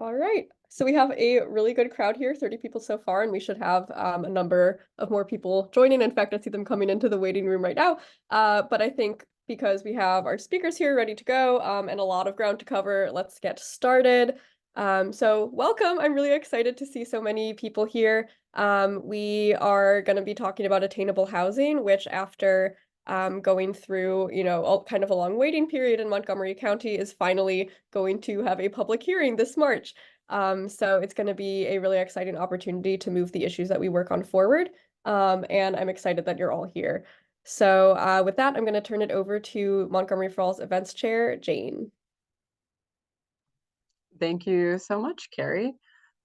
All right. So we have a really good crowd here, 30 people so far, and we should have a number of more people joining. In fact, I see them coming into the waiting room right now. But I think because we have our speakers here ready to go and a lot of ground to cover, let's get started. So welcome. I'm really excited to see so many people here. We are going to be talking about attainable housing, which after going through, kind of a long waiting period in Montgomery County is finally going to have a public hearing this March. So it's going to be a really exciting opportunity to move the issues that we work on forward. And I'm excited that you're all here. So with that, I'm going to turn it over to Montgomery Falls Events Chair, Jane. Thank you so much, Carrie.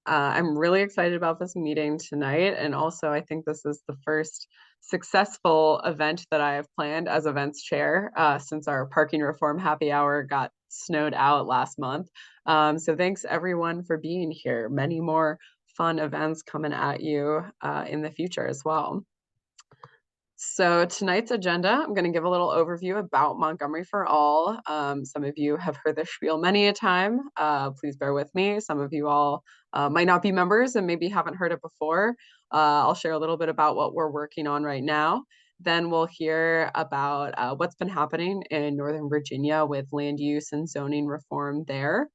I'm really excited about this meeting tonight. And also, I think this is the first successful event that I have planned as events chair since our parking reform happy hour got snowed out last month. So thanks everyone for being here. Many more fun events coming at you in the future as well. So tonight's agenda, I'm going to give a little overview about Montgomery for All. Some of you have heard this spiel many a time. Please bear with me. Some of you all might not be members and maybe haven't heard it before. I'll share a little bit about what we're working on right now. Then we'll hear about what's been happening in Northern Virginia with land use and zoning reform there.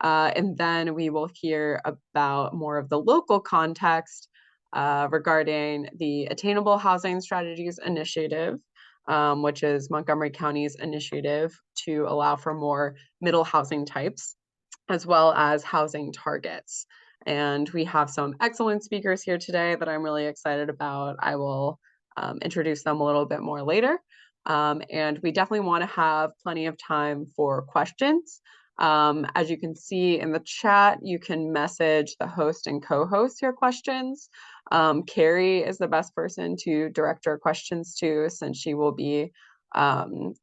And then we will hear about more of the local context regarding the Attainable Housing Strategies Initiative, which is Montgomery County's initiative to allow for more middle housing types, as well as housing targets. And we have some excellent speakers here today that I'm really excited about. I will introduce them a little bit more later. And we definitely want to have plenty of time for questions. As you can see in the chat, you can message the host and co-host your questions. Carrie is the best person to direct your questions to, since she will be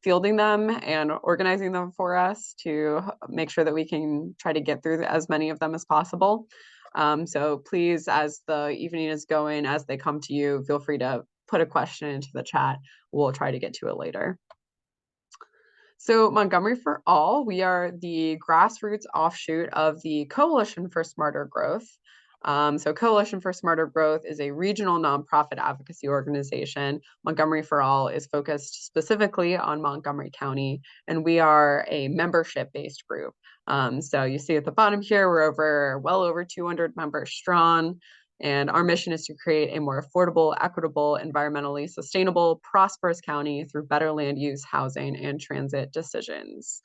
fielding them and organizing them for us to make sure that we can try to get through as many of them as possible. So please, as the evening is going, as they come to you, feel free to put a question into the chat. We'll try to get to it later. So Montgomery for All, we are the grassroots offshoot of the Coalition for Smarter Growth. So Coalition for Smarter Growth is a regional nonprofit advocacy organization. Montgomery for All is focused specifically on Montgomery County, and we are a membership-based group. So you see at the bottom here, we're well over 200 members strong. And our mission is to create a more affordable, equitable, environmentally sustainable, prosperous county through better land use, housing, and transit decisions.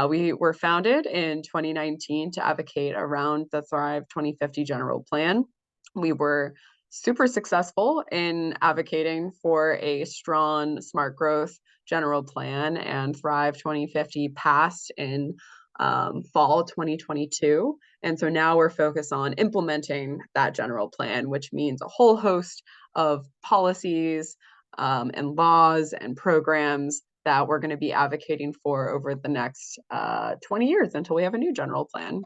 We were founded in 2019 to advocate around the Thrive 2050 general plan. We were super successful in advocating for a strong smart growth general plan, and Thrive 2050 passed in fall 2022. And so now we're focused on implementing that general plan, which means a whole host of policies and laws and programs that we're going to be advocating for over the next 20 years until we have a new general plan.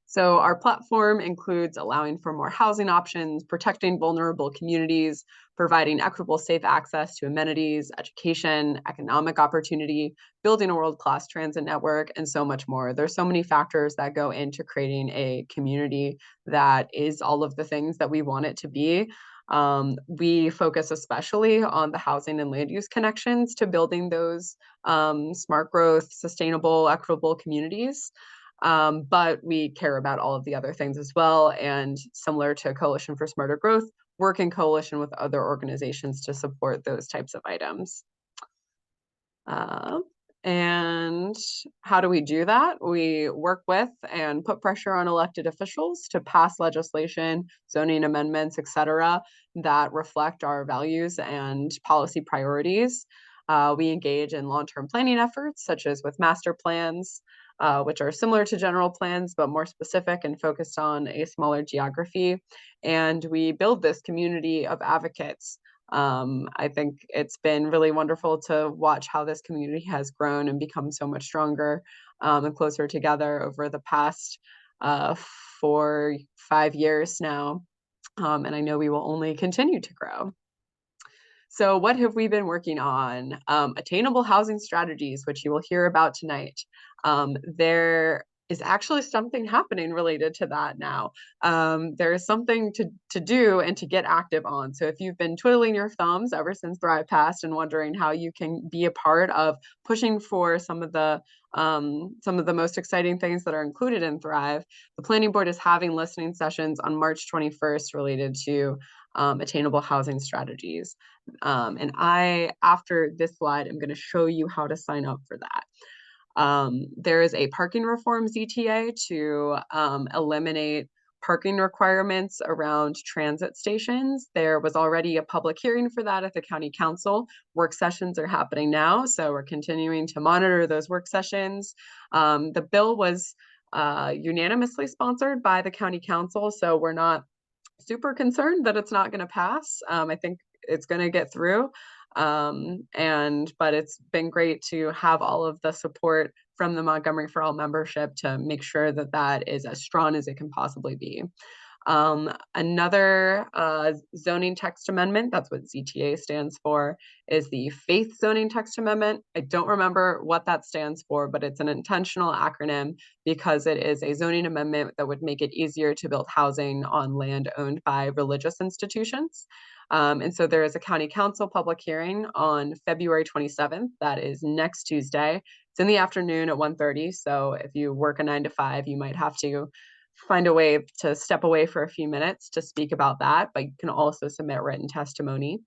So our platform includes allowing for more housing options, protecting vulnerable communities, providing equitable, safe access to amenities, education, economic opportunity, building a world-class transit network, and so much more. There's so many factors that go into creating a community that is all of the things that we want it to be. We focus especially on the housing and land use connections to building those smart growth, sustainable, equitable communities. But we care about all of the other things as well. And similar to Coalition for Smarter Growth, work in coalition with other organizations to support those types of items. And how do we do that? We work with and put pressure on elected officials to pass legislation, zoning amendments, et cetera, that reflect our values and policy priorities. We engage in long-term planning efforts, such as with master plans, which are similar to general plans, but more specific and focused on a smaller geography. And we build this community of advocates. I think it's been really wonderful to watch how this community has grown and become so much stronger and closer together over the past 4-5 years now. And I know we will only continue to grow. So what have we been working on? Attainable housing strategies, which you will hear about tonight. There is actually something happening related to that now. There is something to do and to get active on. So if you've been twiddling your thumbs ever since Thrive passed and wondering how you can be a part of pushing for some of the most exciting things that are included in Thrive, the planning board is having listening sessions on March 21st related to attainable housing strategies. And after this slide, I'm going to show you how to sign up for that. There is a parking reform ZTA to eliminate parking requirements around transit stations. There was already a public hearing for that at the county council. Work sessions are happening now, so we're continuing to monitor those work sessions. The bill was unanimously sponsored by the county council, so we're not super concerned that it's not going to pass. I think it's going to get through. But it's been great to have all of the support from the Montgomery for All membership to make sure that that is as strong as it can possibly be. Another zoning text amendment, that's what ZTA stands for, is the Faith Zoning Text Amendment. I don't remember what that stands for, but it's an intentional acronym because it is a zoning amendment that would make it easier to build housing on land owned by religious institutions. And so there is a county council public hearing on February 27th. That is next Tuesday. It's in the afternoon at 1:30. So if you work a 9 to 5, you might have to find a way to step away for a few minutes to speak about that, but you can also submit written testimony.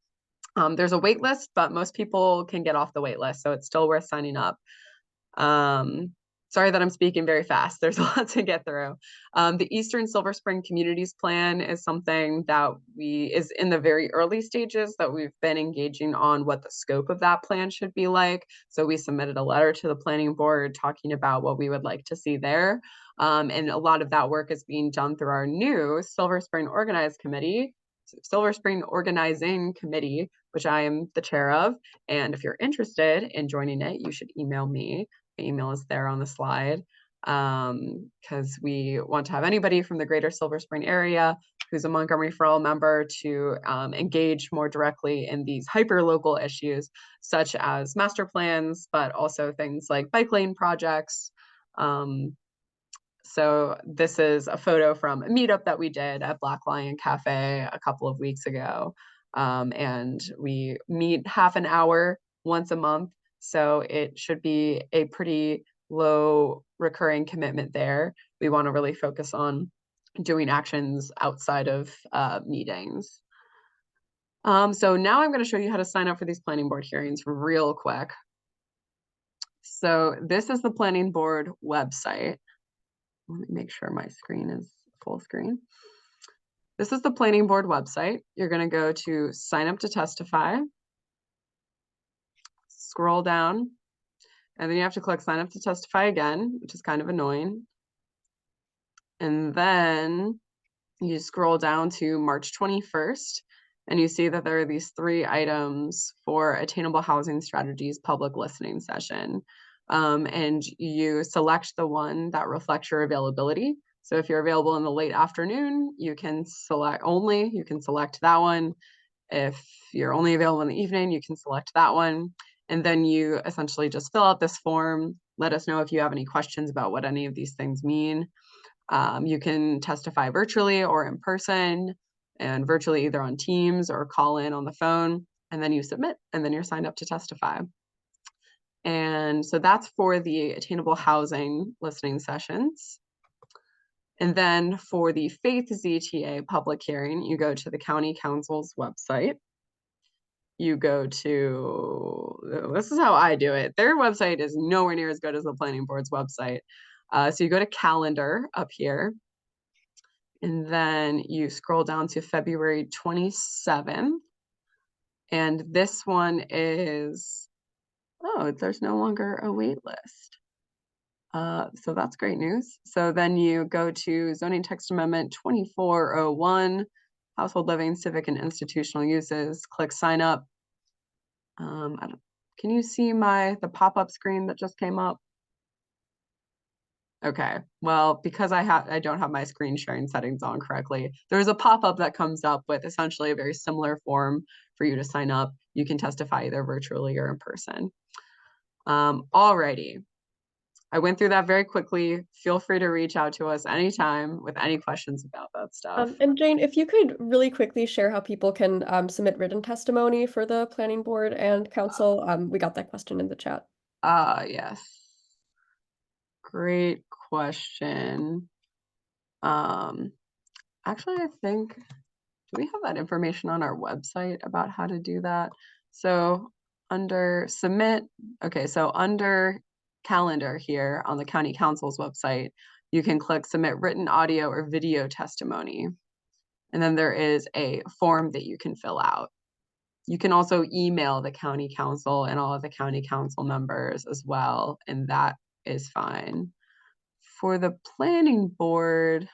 There's a wait list, but most people can get off the wait list, so it's still worth signing up. Sorry that I'm speaking very fast. There's a lot to get through. The Eastern Silver Spring Communities Plan is something that is in the very early stages that we've been engaging on what the scope of that plan should be like. So we submitted a letter to the planning board talking about what we would like to see there. And a lot of that work is being done through our new Silver Spring Organizing Committee, which I am the chair of. And if you're interested in joining it, you should email me. My email is there on the slide, because we want to have anybody from the greater Silver Spring area who's a Montgomery for All member to engage more directly in these hyper-local issues, such as master plans, but also things like bike lane projects. So this is a photo from a meetup that we did at Black Lion Cafe a couple of weeks ago. And we meet half an hour once a month. So it should be a pretty low recurring commitment there. We want to really focus on doing actions outside of meetings. So now I'm going to show you how to sign up for these planning board hearings real quick. So this is the planning board website. Let me make sure my screen is full screen. This is the planning board website. You're going to go to sign up to testify, scroll down, and then you have to click sign up to testify again, which is kind of annoying. And then you scroll down to March 21st, and you see that there are these 3 items for Attainable Housing Strategies public listening session. And you select the one that reflects your availability. So if you're available in the late afternoon, you can select that one. If you're only available in the evening, you can select that one. And then you essentially just fill out this form. Let us know if you have any questions about what any of these things mean. You can testify virtually or in person, and virtually either on Teams or call in on the phone, and then you submit, and then you're signed up to testify. And so that's for the Attainable Housing listening sessions. And then for the Faith ZTA public hearing, you go to the county council's website. You go to, this is how I do it. Their website is nowhere near as good as the planning board's website. So you go to calendar up here, and then you scroll down to February 27th. And this one is, oh, there's no longer a wait list. So that's great news. So then you go to Zoning Text Amendment 2401, Household Living, Civic and Institutional Uses, click sign up. Can you see the pop-up screen that just came up? Okay, well, because I don't have my screen sharing settings on correctly, there's a pop-up that comes up with essentially a very similar form for you to sign up. You can testify either virtually or in person. Alrighty. I went through that very quickly. Feel free to reach out to us anytime with any questions about that stuff. And Jane, if you could really quickly share how people can submit written testimony for the planning board and council. We got that question in the chat. Yes. Great question. Actually, I think, do we have that information on our website about how to do that? So under submit, okay, so under calendar here on the county council's website, you can click submit written audio or video testimony. And then there is a form that you can fill out. You can also email the county council and all of the county council members as well, and that is fine. For the planning board,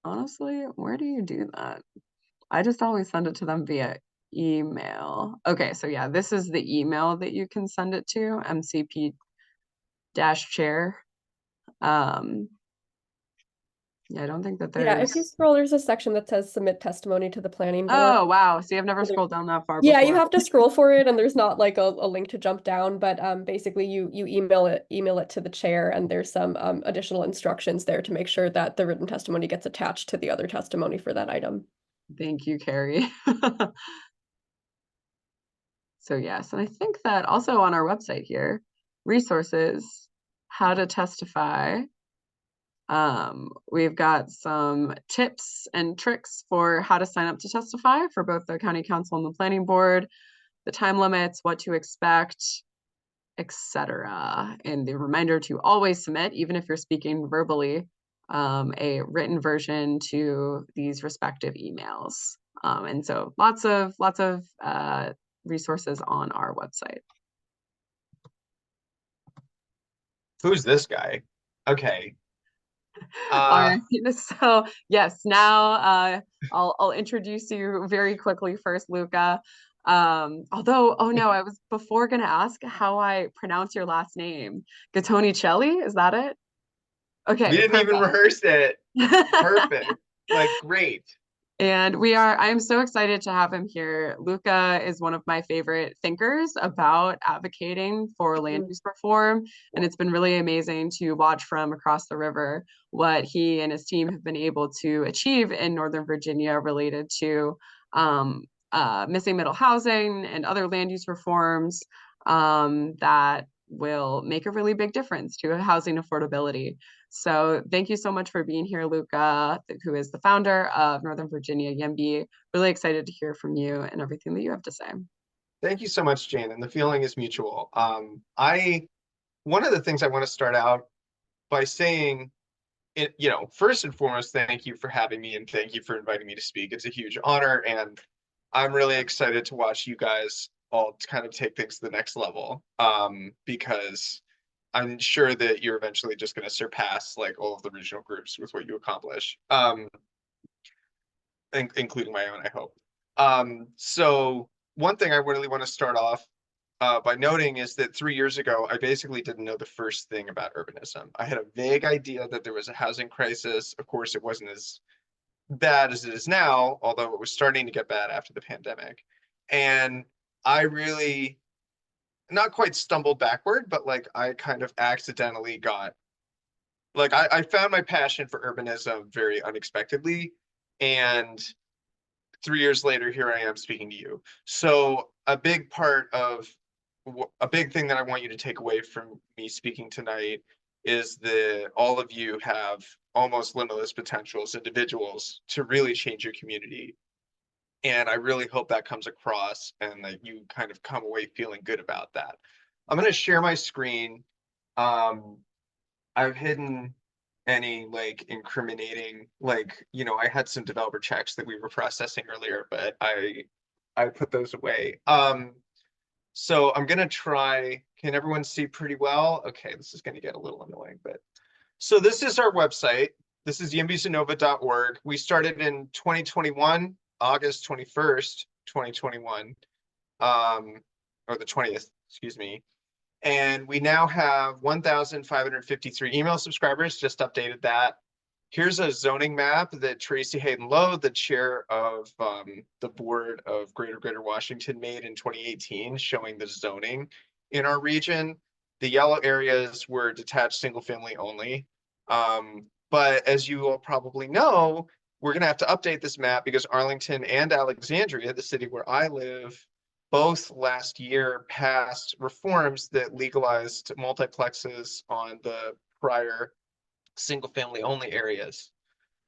honestly, where do you do that? I just always send it to them via email. Okay, so yeah, this is the email that you can send it to, mcp-chair. Yeah, I don't think that Yeah, if you there's... scroll, there's a section that says submit testimony to the planning board. Oh, wow. See, I've never scrolled down that far Yeah, before. you have to scroll for it, and there's not like a link to jump down, but basically you email it to the chair, and there's some additional instructions there to make sure that the written testimony gets attached to the other testimony for that item. Thank you, Carrie. So yes, and I think that also on our website here, resources, how to testify. We've got some tips and tricks for how to sign up to testify for both the county council and the planning board, the time limits, what to expect, etc. And the reminder to always submit, even if you're speaking verbally, a written version to these respective emails. And so lots of resources on our website. Who's this guy? Okay. All right. So yes, now I'll introduce you very quickly first, Luca. Although, oh no, I was before gonna ask how I pronounce your last name. Gattoni-Celli, is that it? Okay, We didn't even rehearse it. Perfect. Like, great. And I'm so excited to have him here. Luca is one of my favorite thinkers about advocating for land use reform. And it's been really amazing to watch from across the river what he and his team have been able to achieve in Northern Virginia related to missing middle housing and other land use reforms that will make a really big difference to housing affordability. So thank you so much for being here, Luca, who is the founder of Northern Virginia YIMBY. Really excited to hear from you and everything that you have to say. Thank you so much, Jane, and the feeling is mutual. One of the things I want to start out by saying, first and foremost, thank you for having me and thank you for inviting me to speak. It's a huge honor, and I'm really excited to watch you guys all kind of take things to the next level, because I'm sure that you're eventually just going to surpass like all of the regional groups with what you accomplish, including my own, I hope. So one thing I really want to start off by noting is that 3 years ago, I basically didn't know the first thing about urbanism. I had a vague idea that there was a housing crisis. Of course, it wasn't as bad as it is now, although it was starting to get bad after the pandemic. And I really, not quite stumbled backward, but like I kind of accidentally got, like I found my passion for urbanism very unexpectedly. And 3 years later, here I am speaking to you. So a big part of, a big thing that I want you to take away from me speaking tonight is that all of you have almost limitless potential as individuals to really change your community. And I really hope that comes across and that you kind of come away feeling good about that. I'm going to share my screen. I've hidden any like incriminating, like, I had some developer checks that we were processing earlier, but I put those away. So I'm going to try, can everyone see pretty well? Okay, this is going to get a little annoying, but so this is our website. This is YIMBYs of NoVA.org. We started in 2021, August 21st, 2021, or the 20th, excuse me. And we now have 1,553 email subscribers, just updated that. Here's a zoning map that Tracy Hayden Lowe, the chair of the board of Greater Washington, made in 2018, showing the zoning in our region. The yellow areas were detached single family only. But as you all probably know, we're going to have to update this map because Arlington and Alexandria, the city where I live, both last year passed reforms that legalized multiplexes on the prior single family only areas.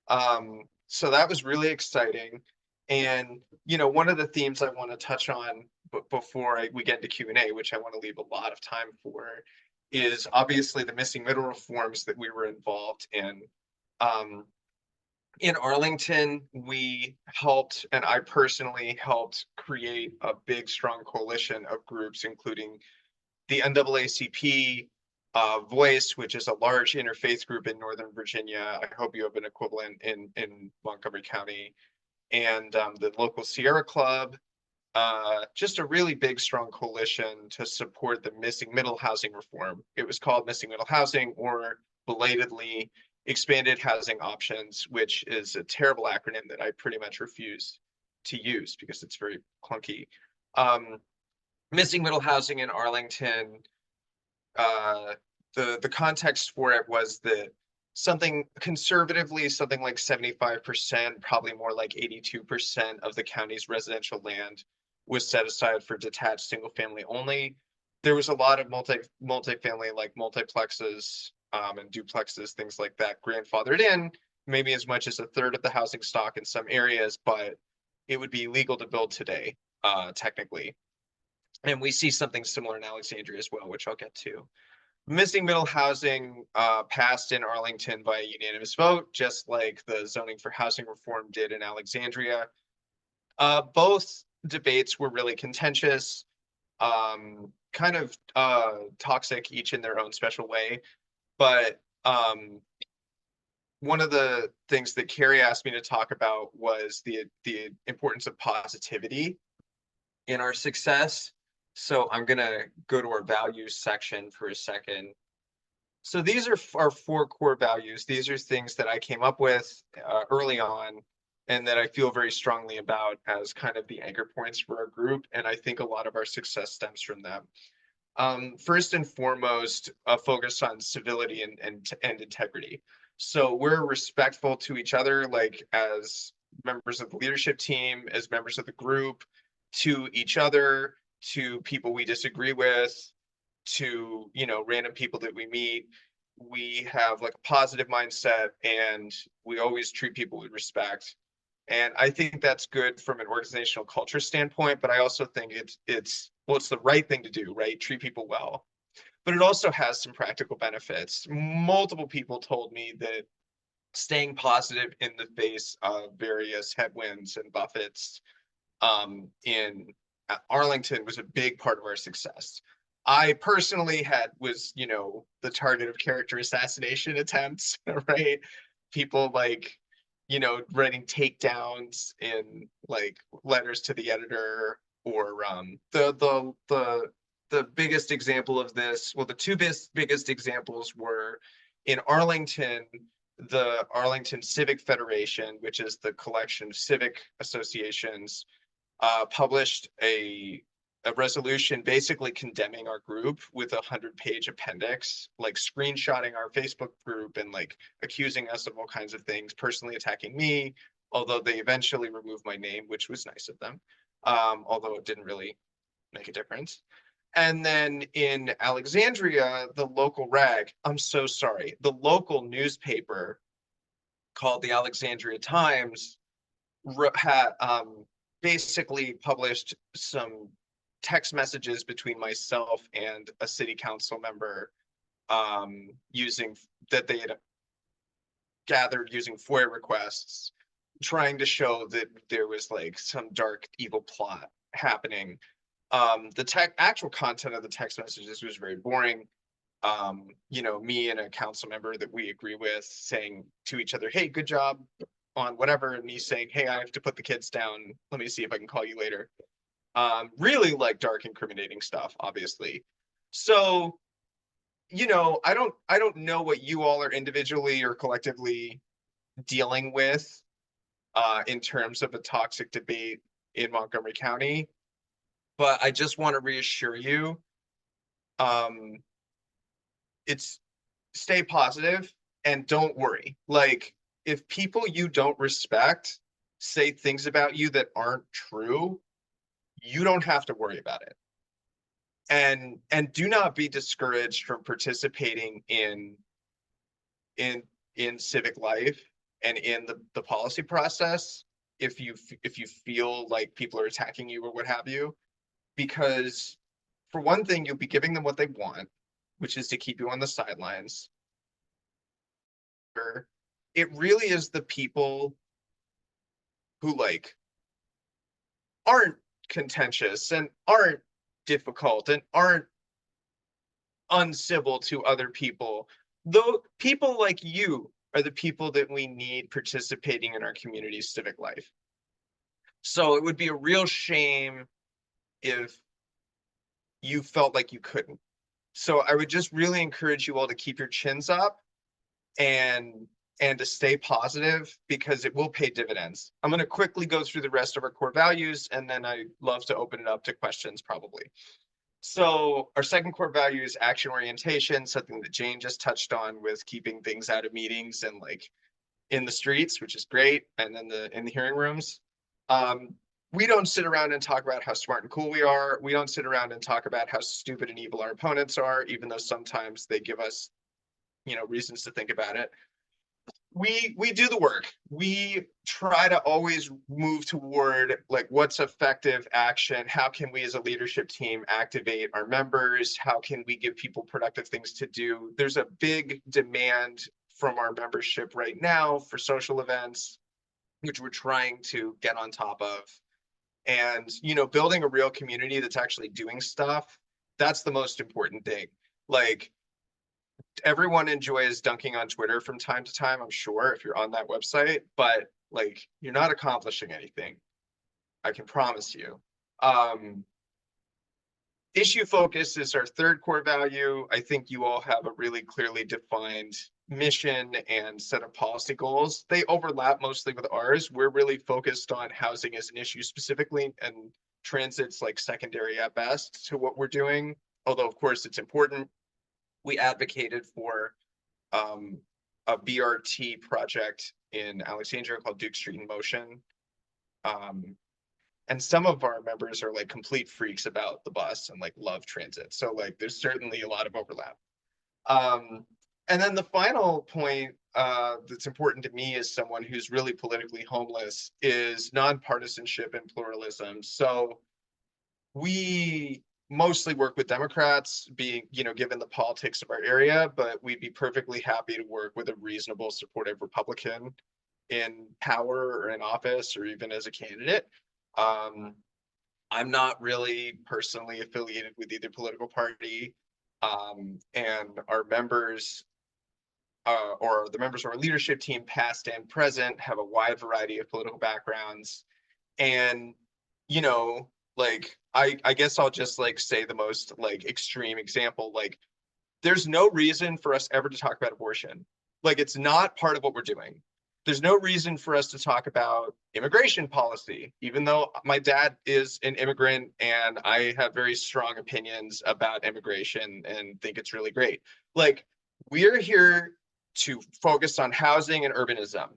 So that was really exciting. And, you know, one of the themes I want to touch on before we get into Q&A, which I want to leave a lot of time for, is obviously the missing middle reforms that we were involved in. In Arlington, we helped, and I personally helped create a big, strong coalition of groups, including the NAACP, Voice, which is a large interfaith group in Northern Virginia. I hope you have an equivalent in Montgomery County, and the local Sierra Club. Just a really big, strong coalition to support the missing middle housing reform. It was called missing middle housing, or belatedly expanded housing options, which is a terrible acronym that I pretty much refuse to use because it's very clunky. Missing middle housing in Arlington, the context for it was that something conservatively, something like 75%, probably more like 82% of the county's residential land was set aside for detached single family only. There was a lot of multifamily, like multiplexes and duplexes, things like that, grandfathered in, maybe as much as a third of the housing stock in some areas, but it would be legal to build today, technically. And we see something similar in Alexandria as well, which I'll get to. Missing middle housing passed in Arlington by a unanimous vote, just like the zoning for housing reform did in Alexandria. Both debates were really contentious, kind of toxic, each in their own special way. But one of the things that Carrie asked me to talk about was the importance of positivity in our success. So I'm going to go to our values section for a second. So these are our 4 core values. These are things that I came up with early on and that I feel very strongly about as kind of the anchor points for our group. And I think a lot of our success stems from them. First and foremost, a focus on civility and integrity. So we're respectful to each other, like as members of the leadership team, as members of the group, to each other, to people we disagree with, to, you know, random people that we meet. We have like a positive mindset and we always treat people with respect. And I think that's good from an organizational culture standpoint, but I also think it's the right thing to do, right? Treat people well. But it also has some practical benefits. Multiple people told me that staying positive in the face of various headwinds and buffets in Arlington was a big part of our success. I personally was, you know, the target of character assassination attempts, right? People like, you know, writing takedowns in like letters to the editor, or the biggest example of this, well, the two biggest examples were in Arlington, the Arlington Civic Federation, which is the collection of civic associations, published a resolution basically condemning our group with a 100-page appendix, like screenshotting our Facebook group and like accusing us of all kinds of things, personally attacking me, although they eventually removed my name, which was nice of them, although it didn't really make a difference. And then in Alexandria, the local rag, I'm so sorry, the local newspaper called the Alexandria Times had basically published some text messages between myself and a city council member using that they had gathered using FOIA requests, trying to show that there was like some dark evil plot happening. The actual content of the text messages was very boring. You know, me and a council member that we agree with saying to each other, hey, good job on whatever, and me saying, hey, I have to put the kids down, let me see if I can call you later. Really like dark, incriminating stuff, obviously. So, you know, I don't know what you all are individually or collectively dealing with in terms of a toxic debate in Montgomery County, but I just want to reassure you it's stay positive and don't worry. Like, if people you don't respect say things about you that aren't true, you don't have to worry about it. And do not be discouraged from participating in in civic life and in the policy process if you feel like people are attacking you or what have you, because for one thing, you'll be giving them what they want, which is to keep you on the sidelines. It really is the people who like aren't contentious and aren't difficult and aren't uncivil to other people. Though people like you are the people that we need participating in our community's civic life. So it would be a real shame if you felt like you couldn't. So I would just really encourage you all to keep your chins up and to stay positive, because it will pay dividends. I'm going to quickly go through the rest of our core values, and then I'd love to open it up to questions probably. So our second core value is action orientation, something that Jane just touched on with keeping things out of meetings and like in the streets, which is great, and then in the hearing rooms. We don't sit around and talk about how smart and cool we are. We don't sit around and talk about how stupid and evil our opponents are, even though sometimes they give us, reasons to think about it. We do the work. We try to always move toward like what's effective action. How can we as a leadership team activate our members? How can we give people productive things to do? There's a big demand from our membership right now for social events, which we're trying to get on top of. And, building a real community that's actually doing stuff, that's the most important thing. Like, everyone enjoys dunking on Twitter from time to time, I'm sure, if you're on that website, but like, you're not accomplishing anything. I can promise you. Issue focus is our third core value. I think you all have a really clearly defined mission and set of policy goals. They overlap mostly with ours. We're really focused on housing as an issue specifically, and transit's like secondary at best to what we're doing. Although, of course, it's important. We advocated for a BRT project in Alexandria called Duke Street in Motion. And some of our members are like complete freaks about the bus and like love transit. So like there's certainly a lot of overlap. And then the final point that's important to me as someone who's really politically homeless is nonpartisanship and pluralism. So we mostly work with Democrats, being, given the politics of our area, but we'd be perfectly happy to work with a reasonable, supportive Republican in power or in office or even as a candidate. I'm not really personally affiliated with either political party, and our members or the members of our leadership team, past and present, have a wide variety of political backgrounds. And, like, I guess I'll just like say the most like extreme example, like there's no reason for us ever to talk about abortion. Like, it's not part of what we're doing. There's no reason for us to talk about immigration policy, even though my dad is an immigrant and I have very strong opinions about immigration and think it's really great. Like, we're here to focus on housing and urbanism.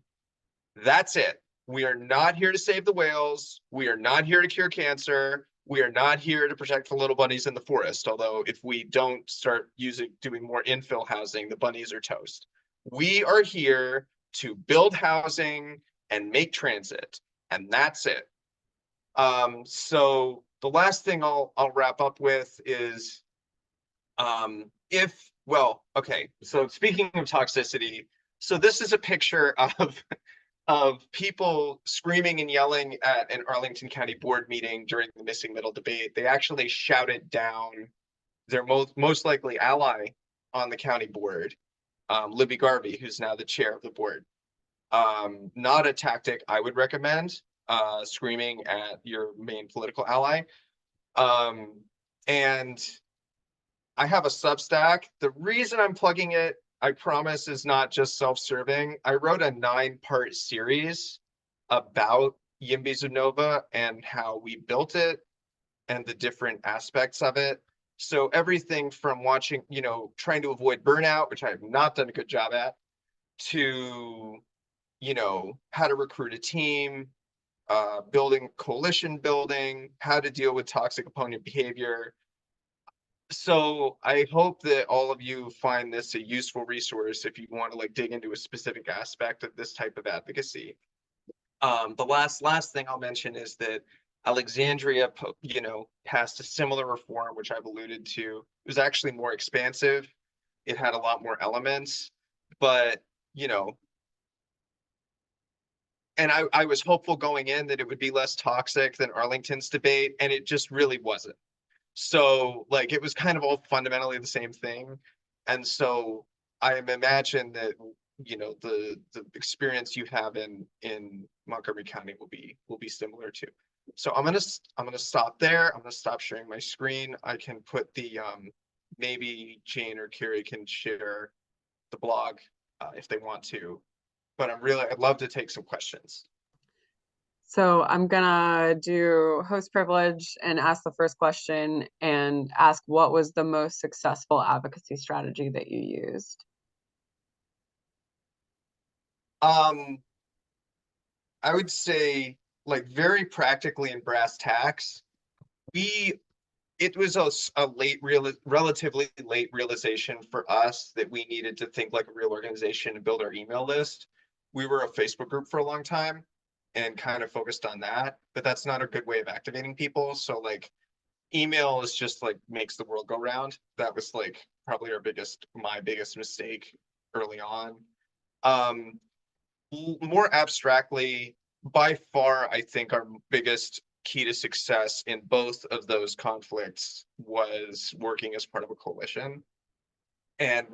That's it. We are not here to save the whales. We are not here to cure cancer. We are not here to protect the little bunnies in the forest. Although if we don't start doing more infill housing, the bunnies are toast. We are here to build housing and make transit, and that's it. So the last thing I'll wrap up with is, so speaking of toxicity, so this is a picture of people screaming and yelling at an Arlington County board meeting during the missing middle debate. They actually shouted down their most likely ally on the county board, Libby Garvey, who's now the chair of the board. Not a tactic I would recommend, screaming at your main political ally. And I have a Substack. The reason I'm plugging it, I promise, is not just self-serving. I wrote a 9-part series about YIMBYs of NoVA and how we built it and the different aspects of it. So everything from watching, trying to avoid burnout, which I have not done a good job at, to, how to recruit a team, building coalition building, how to deal with toxic opponent behavior. So I hope that all of you find this a useful resource if you want to like dig into a specific aspect of this type of advocacy. The last thing I'll mention is that Alexandria, passed a similar reform, which I've alluded to. It was actually more expansive. It had a lot more elements, but and I was hopeful going in that it would be less toxic than Arlington's debate, and it just really wasn't. So like it was kind of all fundamentally the same thing. And so I imagine that the experience you have in Montgomery County will be similar too. So I'm gonna stop there. I'm gonna stop sharing my screen. I can put the maybe Jane or Carrie can share the blog if they want to. But I'd love to take some questions. So I'm gonna do host privilege and ask the first question and ask what was the most successful advocacy strategy that you used? I would say like very practically in brass tacks, it was a relatively late realization for us that we needed to think like a real organization and build our email list. We were a Facebook group for a long time and kind of focused on that, but that's not a good way of activating people. So like email is just like makes the world go round. That was like probably my biggest mistake early on. More abstractly, by far, I think our biggest key to success in both of those conflicts was working as part of a coalition. And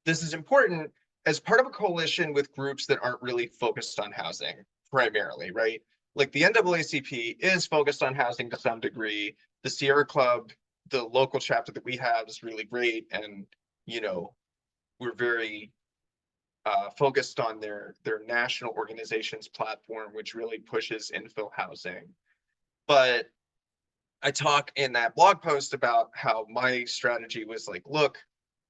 this is important, as part of a coalition with groups that aren't really focused on housing primarily, right? Like the NAACP is focused on housing to some degree. The Sierra Club, the local chapter that we have, is really great. And, we're very focused on their national organizations platform, which really pushes infill housing. But I talk in that blog post about how my strategy was like, look,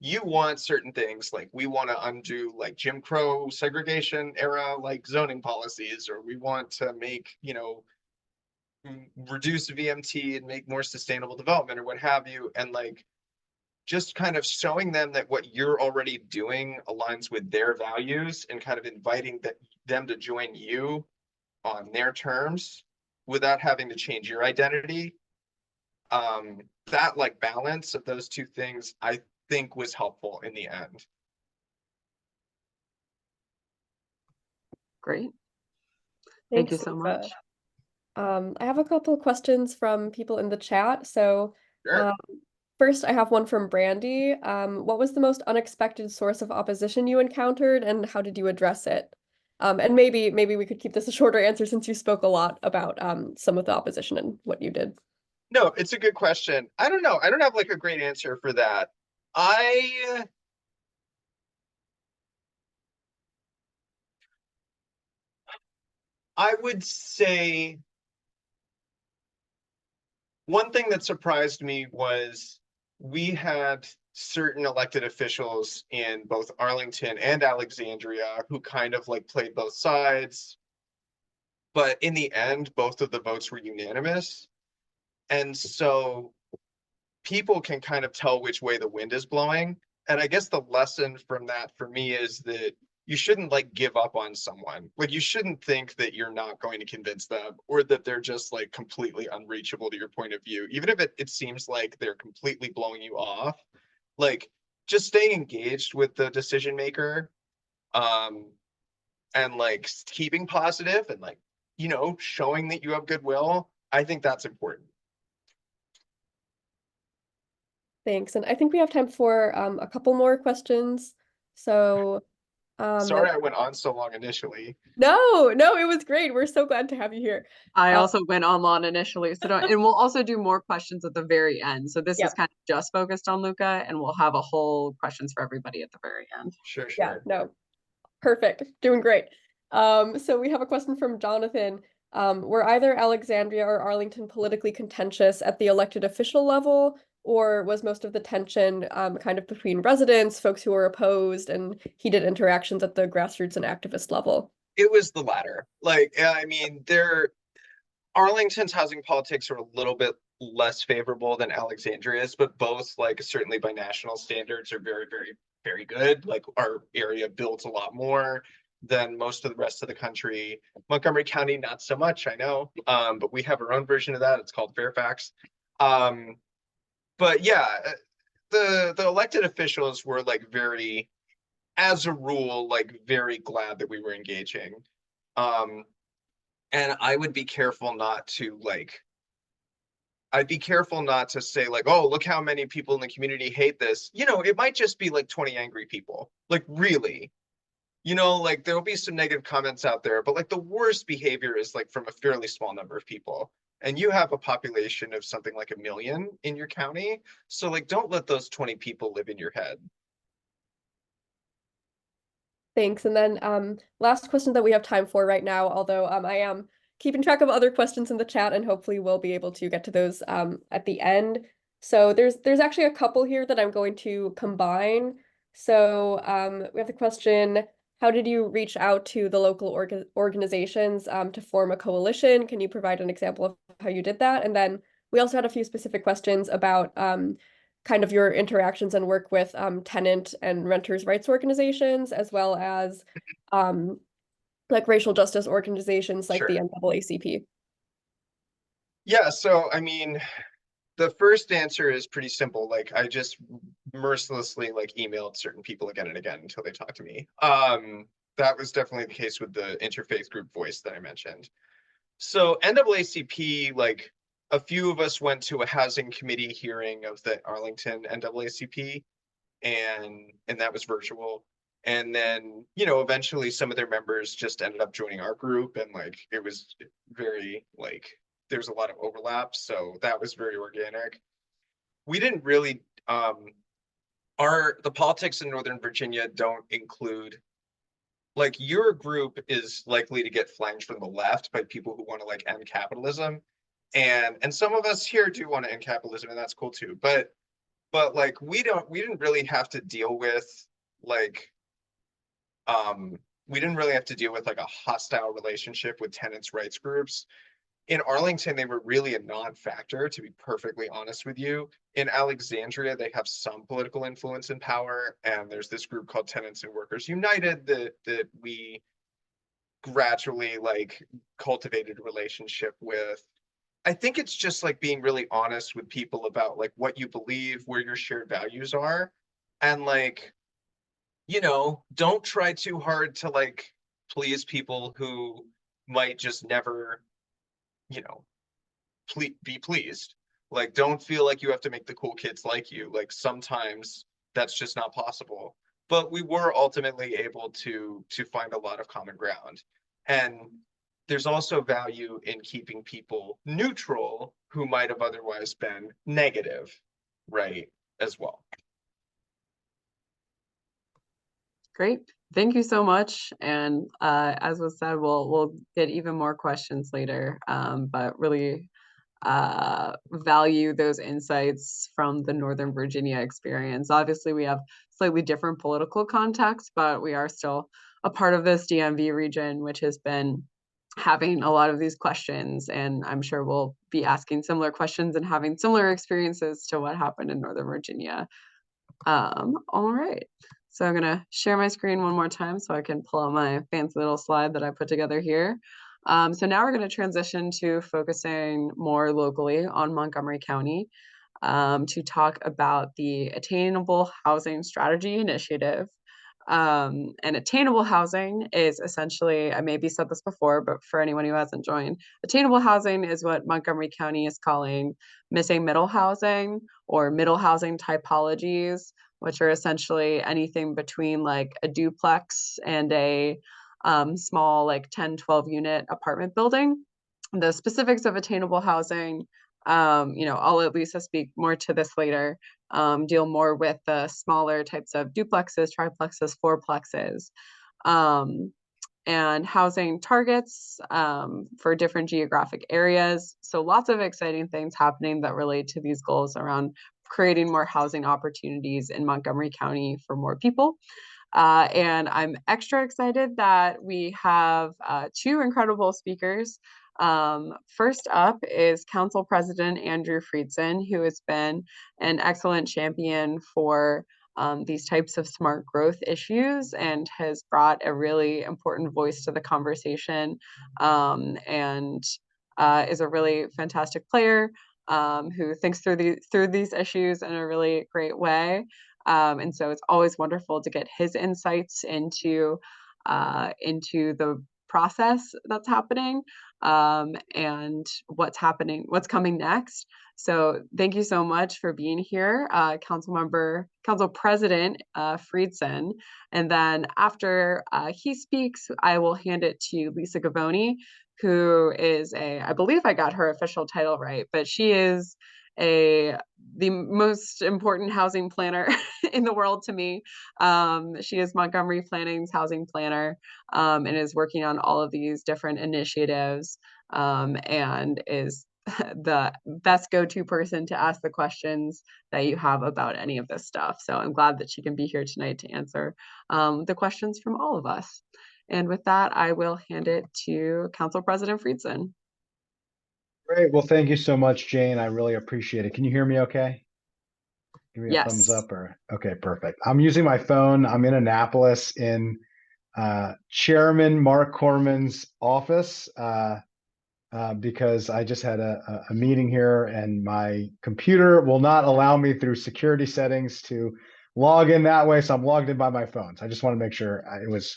you want certain things, like we want to undo like Jim Crow segregation era like zoning policies, or we want to make, reduce VMT and make more sustainable development or what have you. And like just kind of showing them that what you're already doing aligns with their values and kind of inviting them to join you on their terms without having to change your identity. That like balance of those two things, I think was helpful in the end. Great. Thanks, Thank you so Lisa. much. I have a couple of questions from people in the chat. So Sure. first, I have one from Brandy. What was the most unexpected source of opposition you encountered, and how did you address it? And maybe we could keep this a shorter answer since you spoke a lot about some of the opposition and what you did. No, it's a good question. I don't know. I don't have like a great answer for that. I would say one thing that surprised me was we had certain elected officials in both Arlington and Alexandria who kind of like played both sides. But in the end, both of the votes were unanimous. And so people can kind of tell which way the wind is blowing. And I guess the lesson from that for me is that you shouldn't like give up on someone. Like you shouldn't think that you're not going to convince them or that they're just like completely unreachable to your point of view. Even if it seems like they're completely blowing you off, like just stay engaged with the decision maker, and like keeping positive and like, showing that you have goodwill. I think that's important. Thanks. And I think we have time for a couple more questions. So Sorry I went on so long initially. no, it was great. We're so glad to have you here. I also went on long initially, so and we'll also do more questions at the very end. So this is kind of just focused on Luca, and we'll have a whole questions for everybody at the very end. Sure. Yeah, no, perfect. Doing great. So we have a question from Jonathan. Were either Alexandria or Arlington politically contentious at the elected official level, or was most of the tension kind of between residents, folks who were opposed, and heated interactions at the grassroots and activist level? It was the latter. Like, I mean, Arlington's housing politics are a little bit less favorable than Alexandria's, but both, like, certainly by national standards, are very, very, very good. Like, our area builds a lot more than most of the rest of the country. Montgomery County, not so much, I know. But we have our own version of that. It's called Fairfax. But yeah, the elected officials were like very, as a rule, like very glad that we were engaging. And I would be careful not to like, I'd be careful not to say like, oh, look how many people in the community hate this. You know, it might just be like 20 angry people. Like, really. You know, like there'll be some negative comments out there, but like the worst behavior is like from a fairly small number of people. And you have a population of something like 1 million in your county. So like, don't let those 20 people live in your head. Thanks. And then last question that we have time for right now, although I am keeping track of other questions in the chat and hopefully we'll be able to get to those at the end. So there's actually a couple here that I'm going to combine. So we have the question, how did you reach out to the local organizations to form a coalition? Can you provide an example of how you did that? And then we also had a few specific questions about kind of your interactions and work with tenant and renters' rights organizations, as well as like racial justice organizations like the Sure. NAACP. Yeah, so I mean, the first answer is pretty simple. Like I just mercilessly like emailed certain people again and again until they talked to me. That was definitely the case with the interfaith group Voice that I mentioned. So NAACP, like a few of us went to a housing committee hearing of the Arlington NAACP, and that was virtual. And then, you know, eventually some of their members just ended up joining our group, and like it was very like there's a lot of overlap, so that was very organic. We didn't really the politics in Northern Virginia don't include, like, your group is likely to get flanked from the left by people who want to like end capitalism, and some of us here do want to end capitalism, and that's cool too. But like we didn't really have to deal with like we didn't really have to deal with like a hostile relationship with tenants' rights groups. In Arlington, they were really a non-factor, to be perfectly honest with you. In Alexandria, they have some political influence and power, and there's this group called Tenants and Workers United that we gradually like cultivated a relationship with. I think it's just like being really honest with people about like what you believe, where your shared values are, and like, you know, don't try too hard to like please people who might just never, you know, be pleased. Like, don't feel like you have to make the cool kids like you. Like, sometimes that's just not possible. But we were ultimately able to find a lot of common ground. And there's also value in keeping people neutral who might have otherwise been negative, right, as well. Great. Thank you so much. And as was said, we'll get even more questions later, but really value those insights from the Northern Virginia experience. Obviously, we have slightly different political context, but we are still a part of this DMV region, which has been having a lot of these questions. And I'm sure we'll be asking similar questions and having similar experiences to what happened in Northern Virginia. All right. So I'm gonna share my screen one more time so I can pull out my fancy little slide that I put together here. So now we're gonna transition to focusing more locally on Montgomery County to talk about the Attainable Housing Strategy Initiative. And attainable housing is essentially, I maybe said this before, but for anyone who hasn't joined, attainable housing is what Montgomery County is calling missing middle housing or middle housing typologies, which are essentially anything between like a duplex and a small like 10, 12 unit apartment building. The specifics of attainable housing, I'll let Lisa speak more to this later, deal more with the smaller types of duplexes, triplexes, fourplexes, and housing targets for different geographic areas. So lots of exciting things happening that relate to these goals around creating more housing opportunities in Montgomery County for more people. And I'm extra excited that we have two incredible speakers. First up is Council President Andrew Friedson, who has been an excellent champion for these types of smart growth issues and has brought a really important voice to the conversation, and is a really fantastic player who thinks through these issues in a really great way. And so it's always wonderful to get his insights into the process that's happening, and what's coming next. So thank you so much for being here, Council President Friedson. And then after he speaks, I will hand it to Lisa Govoni, who is I believe I got her official title right, but she is the most important housing planner in the world to me. She is Montgomery Planning's housing planner, and is working on all of these different initiatives, and is the best go-to person to ask the questions that you have about any of this stuff. So I'm glad that she can be here tonight to answer the questions from all of us. And with that, I will hand it to Council President Friedson. Great. Well, thank you so much, Jane. I really appreciate it. Can you hear me okay? Give me a thumbs up or okay, perfect. I'm using my phone. I'm in Annapolis in Chairman Mark Corman's office because I just had a meeting here and my computer will not allow me through security settings to log in that way. So I'm logged in by my phone. So I just want to make sure it was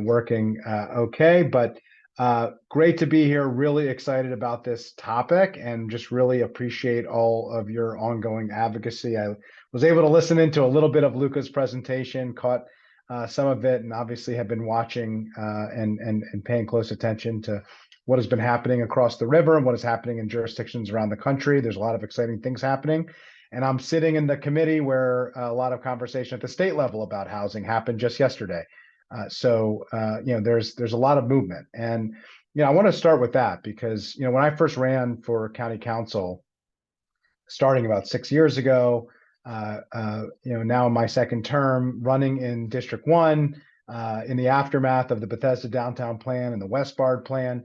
working okay. But great to be here. Really excited about this topic and just really appreciate all of your ongoing advocacy. I was able to listen into a little bit of Luca's presentation, caught some of it, and obviously have been watching and paying close attention to what has been happening across the river and what is happening in jurisdictions around the country. There's a lot of exciting things happening. And I'm sitting in the committee where a lot of conversation at the state level about housing happened just yesterday. So there's a lot of movement. And, I want to start with that because, when I first ran for county council, starting about 6 years ago, now in my second term, running in District 1, in the aftermath of the Bethesda Downtown Plan and the Westbard Plan,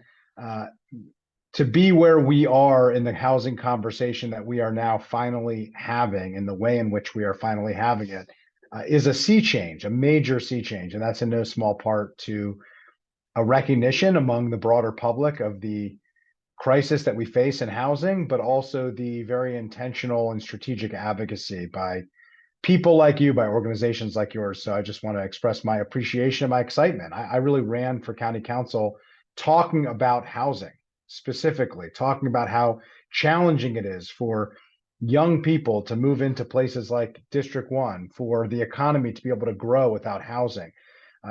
to be where we are in the housing conversation that we are now finally having, and the way in which we are finally having it, is a sea change, a major sea change. And that's in no small part to a recognition among the broader public of the crisis that we face in housing, but also the very intentional and strategic advocacy by people like you, by organizations like yours. So I just want to express my appreciation and my excitement. I really ran for county council talking about housing, specifically talking about how challenging it is for young people to move into places like District 1, for the economy to be able to grow without housing,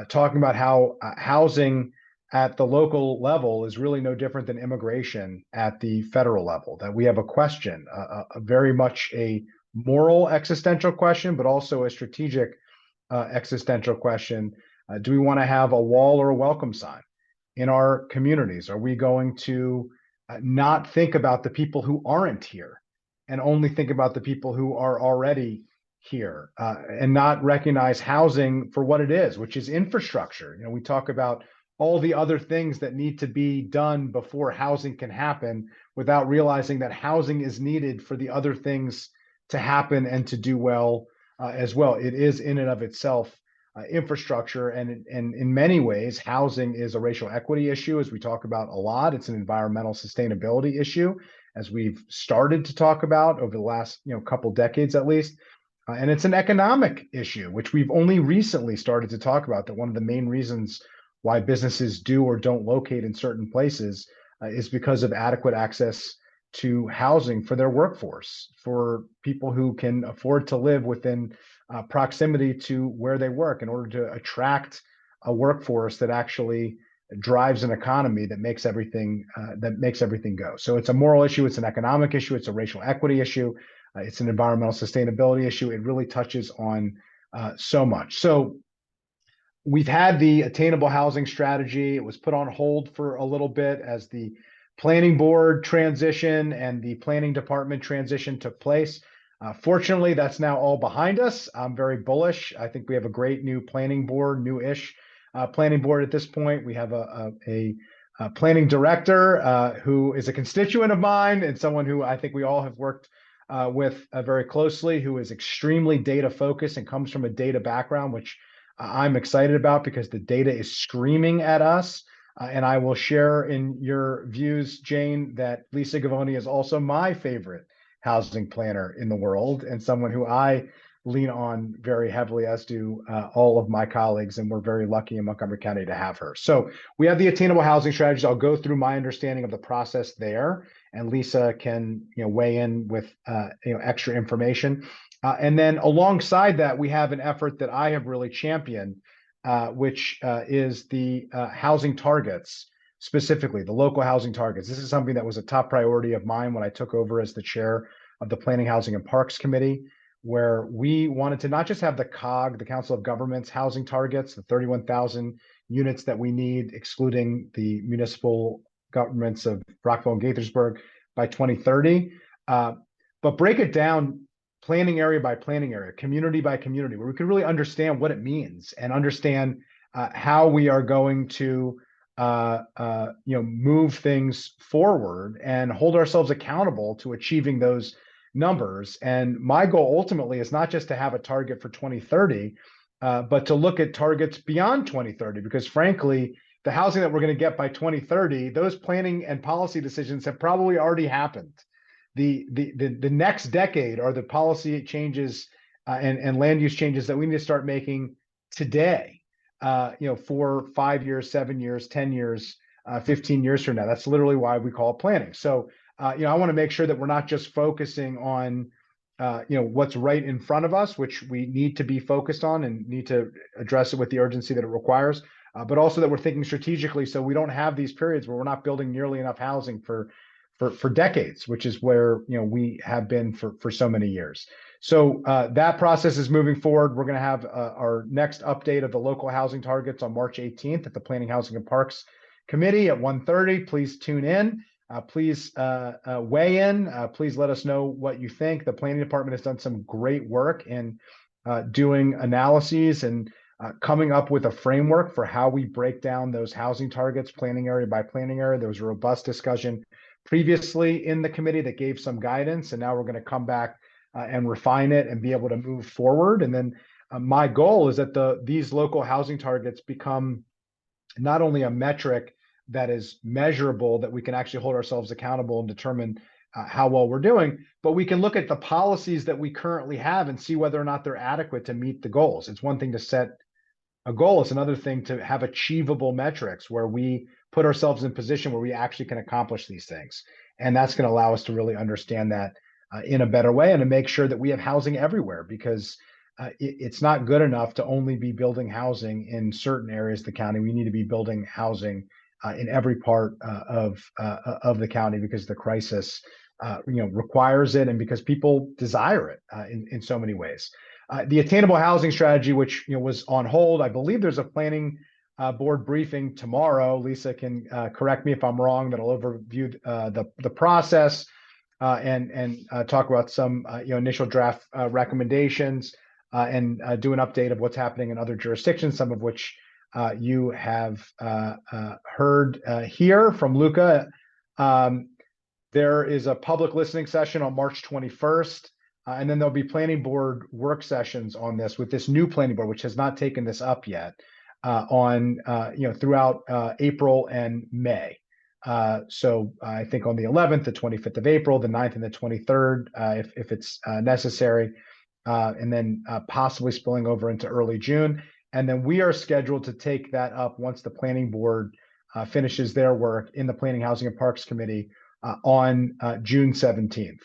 talking about how housing at the local level is really no different than immigration at the federal level, that we have a question, very much a moral existential question, but also a strategic existential question. Do we want to have a wall or a welcome sign in our communities? Are we going to not think about the people who aren't here and only think about the people who are already here, and not recognize housing for what it is, which is infrastructure? We talk about all the other things that need to be done before housing can happen without realizing that housing is needed for the other things to happen and to do well as well. It is in and of itself infrastructure, and in many ways, housing is a racial equity issue, as we talk about a lot. It's an environmental sustainability issue, as we've started to talk about over the last couple decades at least. And it's an economic issue, which we've only recently started to talk about, that one of the main reasons why businesses do or don't locate in certain places is because of adequate access to housing for their workforce, for people who can afford to live within proximity to where they work, in order to attract a workforce that actually drives an economy that makes everything go. So it's a moral issue, it's an economic issue, it's a racial equity issue, it's an environmental sustainability issue. It really touches on so much. So we've had the Attainable Housing Strategy. It was put on hold for a little bit as the planning board transition and the planning department transition took place. Fortunately, that's now all behind us. I'm very bullish. I think we have a great new planning board, new-ish planning board at this point. We have a planning director who is a constituent of mine and someone who I think we all have worked with very closely, who is extremely data focused and comes from a data background, which I'm excited about because the data is screaming at us. And I will share in your views, Jane, that Lisa Govoni is also my favorite housing planner in the world and someone who I lean on very heavily, as do all of my colleagues. And we're very lucky in Montgomery County to have her. So we have the Attainable Housing Strategies. I'll go through my understanding of the process there, and Lisa can weigh in with extra information. And then alongside that, we have an effort that I have really championed, which is the housing targets, specifically the local housing targets. This is something that was a top priority of mine when I took over as the chair of the Planning, Housing, and Parks Committee, where we wanted to not just have the COG, the Council of Governments housing targets, the 31,000 units that we need, excluding the municipal governments of Rockville and Gaithersburg by 2030, but break it down planning area by planning area, community by community, where we can really understand what it means and understand how we are going to move things forward and hold ourselves accountable to achieving those numbers. And my goal ultimately is not just to have a target for 2030, but to look at targets beyond 2030, because frankly, the housing that we're going to get by 2030, those planning and policy decisions have probably already happened. The next decade are the policy changes and land use changes that we need to start making today, 4, 5 years, 7 years, 10 years, 15 years from now. That's literally why we call it planning. So, I want to make sure that we're not just focusing on, what's right in front of us, which we need to be focused on and need to address it with the urgency that it requires, but also that we're thinking strategically so we don't have these periods where we're not building nearly enough housing for decades, which is where we have been for so many years. So that process is moving forward. We're going to have our next update of the local housing targets on March 18th at the Planning, Housing, and Parks Committee at 1:30. Please tune in. Please weigh in. Please let us know what you think. The planning department has done some great work in doing analyses and coming up with a framework for how we break down those housing targets, planning area by planning area. There was a robust discussion previously in the committee that gave some guidance, and now we're going to come back and refine it and be able to move forward. And then my goal is that these local housing targets become not only a metric that is measurable, that we can actually hold ourselves accountable and determine how well we're doing, but we can look at the policies that we currently have and see whether or not they're adequate to meet the goals. It's one thing to set a goal. It's another thing to have achievable metrics where we put ourselves in a position where we actually can accomplish these things. And that's going to allow us to really understand that in a better way and to make sure that we have housing everywhere, because it's not good enough to only be building housing in certain areas of the county. We need to be building housing in every part of the county, because the crisis requires it and because people desire it in so many ways. The Attainable Housing Strategy, which was on hold, I believe there's a planning board briefing tomorrow. Lisa can correct me if I'm wrong. That'll overview the process and talk about some initial draft recommendations and do an update of what's happening in other jurisdictions, some of which you have heard here from Luca. There is a public listening session on March 21st. And then there'll be planning board work sessions on this with this new planning board, which has not taken this up yet, throughout April and May. So I think on the 11th, the 25th of April, the 9th and the 23rd, if it's necessary, and then possibly spilling over into early June. And then we are scheduled to take that up once the planning board finishes their work in the Planning, Housing, and Parks Committee on June 17th.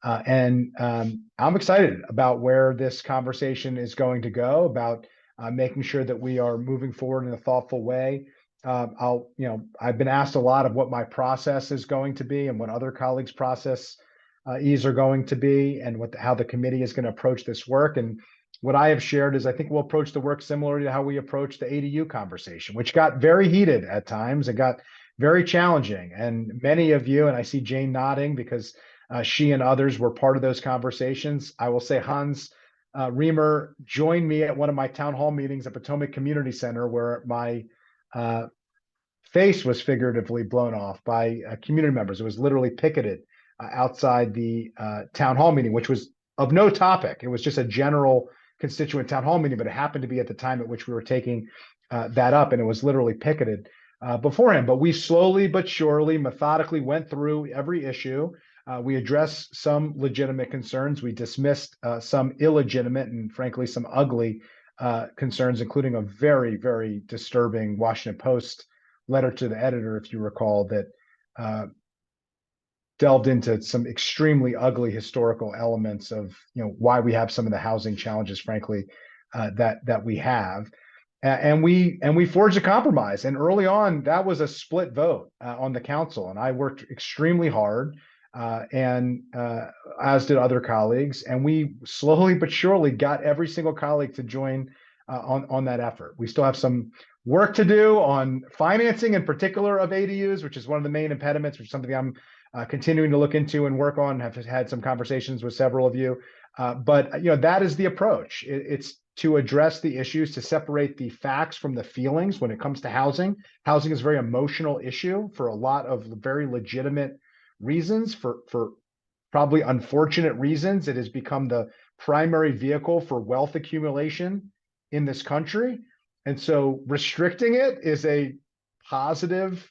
And I'm excited about where this conversation is going to go, about making sure that we are moving forward in a thoughtful way. I've been asked a lot of what my process is going to be and what other colleagues' processes are going to be, and how the committee is going to approach this work. And what I have shared is I think we'll approach the work similarly to how we approached the ADU conversation, which got very heated at times. It got very challenging. And many of you, and I see Jane nodding because She and others were part of those conversations. I will say Hans Reamer joined me at one of my town hall meetings at Potomac Community Center, where my face was figuratively blown off by community members. It was literally picketed outside the town hall meeting, which was of no topic. It was just a general constituent town hall meeting, but it happened to be at the time at which we were taking that up, and it was literally picketed beforehand. But we slowly but surely, methodically went through every issue. We addressed some legitimate concerns. We dismissed some illegitimate and frankly some ugly concerns, including a very, very disturbing Washington Post letter to the editor, if you recall, that delved into some extremely ugly historical elements of why we have some of the housing challenges, frankly, that we have. And we forged a compromise. And early on, that was a split vote on the council. And I worked extremely hard, and as did other colleagues. And we slowly but surely got every single colleague to join on that effort. We still have some work to do on financing, in particular, of ADUs, which is one of the main impediments, which is something I'm continuing to look into and work on. Have had some conversations with several of you. But that is the approach. It's to address the issues, to separate the facts from the feelings when it comes to housing. Housing is a very emotional issue for a lot of very legitimate reasons, for probably unfortunate reasons. It has become the primary vehicle for wealth accumulation in this country. And so restricting it is a positive,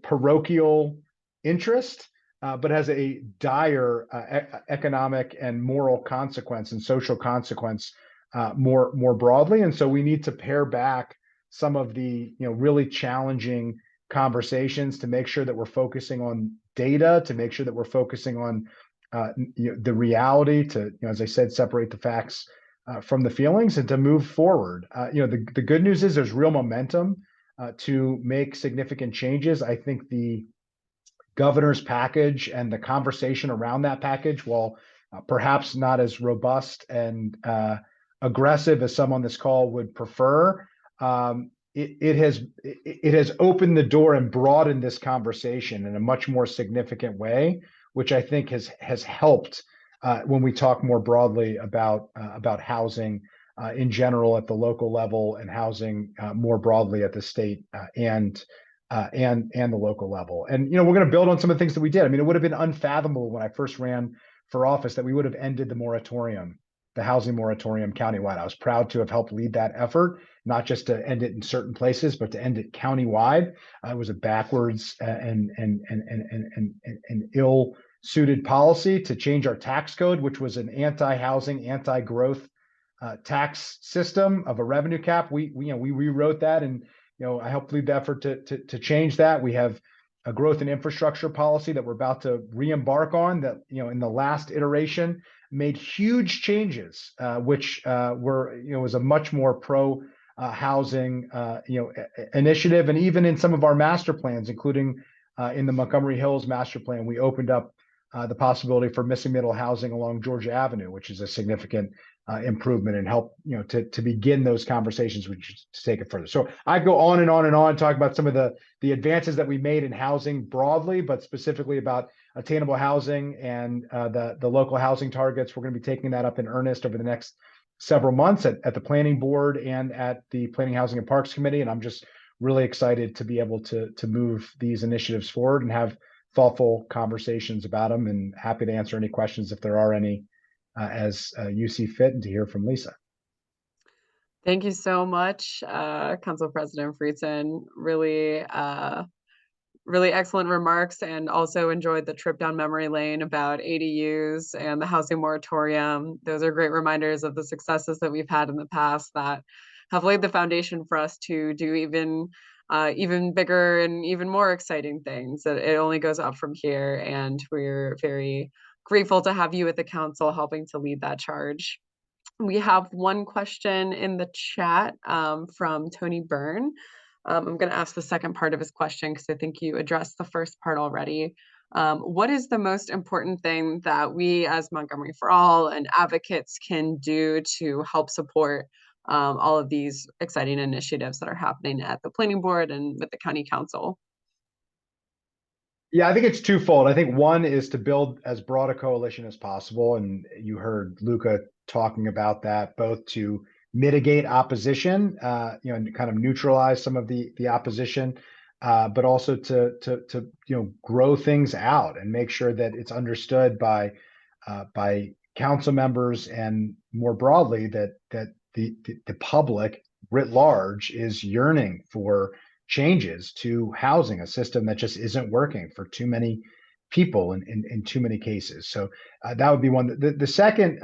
parochial interest, but has a dire economic and moral consequence and social consequence more broadly. And so we need to pare back some of the really challenging conversations to make sure that we're focusing on data, to make sure that we're focusing on the reality, to as I said, separate the facts from the feelings, and to move forward. The good news is there's real momentum to make significant changes. I think the governor's package and the conversation around that package, while perhaps not as robust and aggressive as some on this call would prefer, it has opened the door and broadened this conversation in a much more significant way, which I think has helped when we talk more broadly about housing in general at the local level, and housing more broadly at the state and the local level. And we're going to build on some of the things that we did. I mean, it would have been unfathomable when I first ran for office that we would have ended the housing moratorium countywide. I was proud to have helped lead that effort, not just to end it in certain places, but to end it countywide. It was a backwards and ill-suited policy to change our tax code, which was an anti-housing, anti-growth tax system of a revenue cap. We rewrote that, and I helped lead the effort to change that. We have a growth and infrastructure policy that we're about to re-embark on, that in the last iteration made huge changes, which was a much more pro housing initiative. And even in some of our master plans, including in the Montgomery Hills master plan, we opened up the possibility for missing middle housing along Georgia Avenue, which is a significant improvement, and help to begin those conversations, which to take it further. So I go on and on and on, talk about some of the advances that we made in housing broadly, but specifically about attainable housing and the local housing targets. We're going to be taking that up in earnest over the next several months at the planning board and at the Planning, Housing and Parks Committee. And I'm just really excited to be able to move these initiatives forward and have thoughtful conversations about them, and happy to answer any questions if there are any as you see fit, and to hear from Lisa. Thank you so much, Council President Friedson. Really, really excellent remarks, and also enjoyed the trip down memory lane about ADUs and the housing moratorium. Those are great reminders of the successes that we've had in the past that have laid the foundation for us to do even bigger and even more exciting things. It only goes up from here, and we're very grateful to have you at the council helping to lead that charge. We have one question in the chat from Tony Byrne. I'm going to ask the second part of his question because I think you addressed the first part already. What is the most important thing that we as Montgomery for All and advocates can do to help support all of these exciting initiatives that are happening at the planning board and with the county council? Yeah, I think it's twofold. I think one is to build as broad a coalition as possible. And you heard Luca talking about that, both to mitigate opposition, and kind of neutralize some of the opposition, but also to grow things out and make sure that it's understood by council members and more broadly that the public writ large is yearning for changes to housing, a system that just isn't working for too many people in too many cases. So that would be one. The second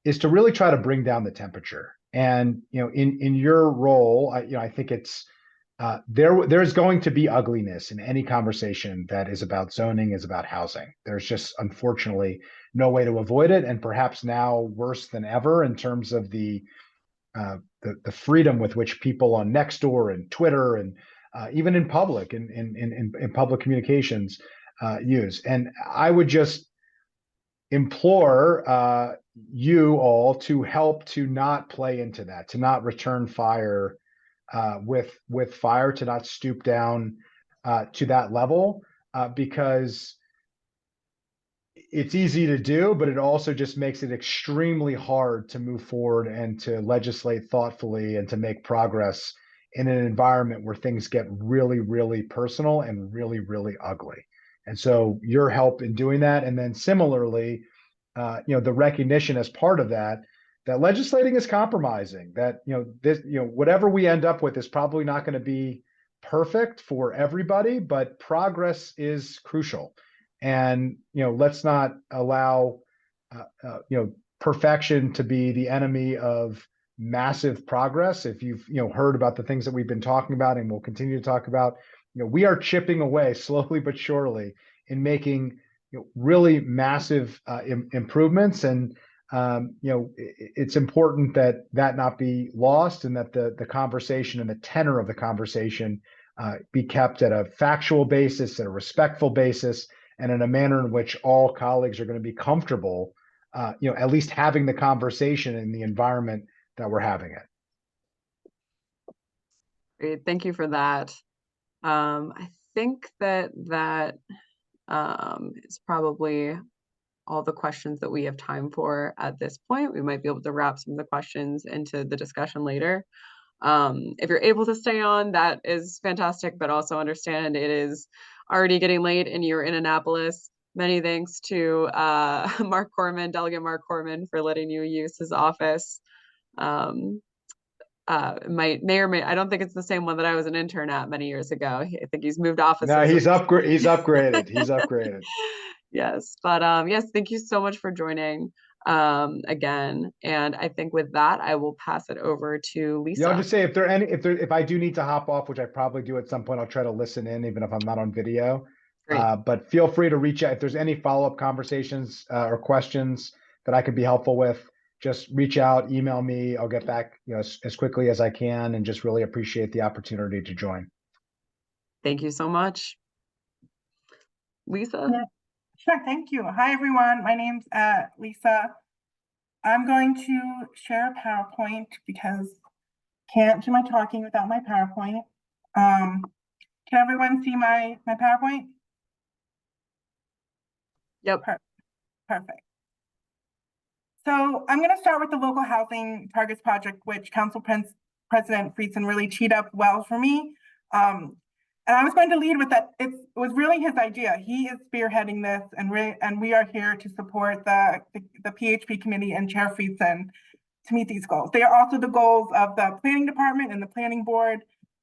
is to really try to bring down the temperature. And in your role, I think it's there's going to be ugliness in any conversation that is about zoning, is about housing. There's just unfortunately no way to avoid it, and perhaps now worse than ever in terms of the freedom with which people on Nextdoor and Twitter and even in public in public communications use. And I would just implore you all to help to not play into that, to not return fire with fire, to not stoop down to that level, because it's easy to do, but it also just makes it extremely hard to move forward and to legislate thoughtfully and to make progress in an environment where things get really, really personal and really, really ugly. And so your help in doing that, and then similarly, the recognition as part of that, that legislating is compromising, that, whatever we end up with is probably not going to be perfect for everybody, but progress is crucial. And, let's not allow, perfection to be the enemy of massive progress. If you've, heard about the things that we've been talking about and we'll continue to talk about, we are chipping away slowly but surely in making really massive improvements. And, it's important that not be lost, and that the conversation and the tenor of the conversation be kept at a factual basis, at a respectful basis, and in a manner in which all colleagues are going to be comfortable, at least having the conversation in the environment that we're having it. Great, thank you for that. I think that is probably all the questions that we have time for at this point. We might be able to wrap some of the questions into the discussion later. If you're able to stay on, that is fantastic, but also understand it is already getting late and you're in Annapolis. Many thanks to Mark Corman, Delegate Mark Corman, for letting you use his office. I don't think it's the same one that I was an intern at many years ago. I think he's moved offices. No, he's upgraded. He's upgraded. Yes, but yes, thank you so much for joining again. And I think with that, I will pass it over to Lisa. Yeah, I'll just say if I do need to hop off, which I probably do at some point, I'll try to listen in, even if I'm not on video. But feel free to reach out if there's any follow-up conversations or questions that I could be helpful with. Just reach out, email me. I'll get back, as quickly as I can, and just really appreciate the opportunity to join. Thank you so much. Lisa? Yeah, sure, thank you. Hi, everyone. My name's Lisa. I'm going to share a PowerPoint because can't do my talking without my PowerPoint. Can everyone see my PowerPoint? Yep. Perfect. So I'm going to start with the Local Housing Targets Project, which Council President Friedson really teed up well for me. And I was going to lead with that. It was really his idea. He is spearheading this, and we are here to support the PHP committee and Chair Friedson to meet these goals. They are also the goals of the planning department and the planning board,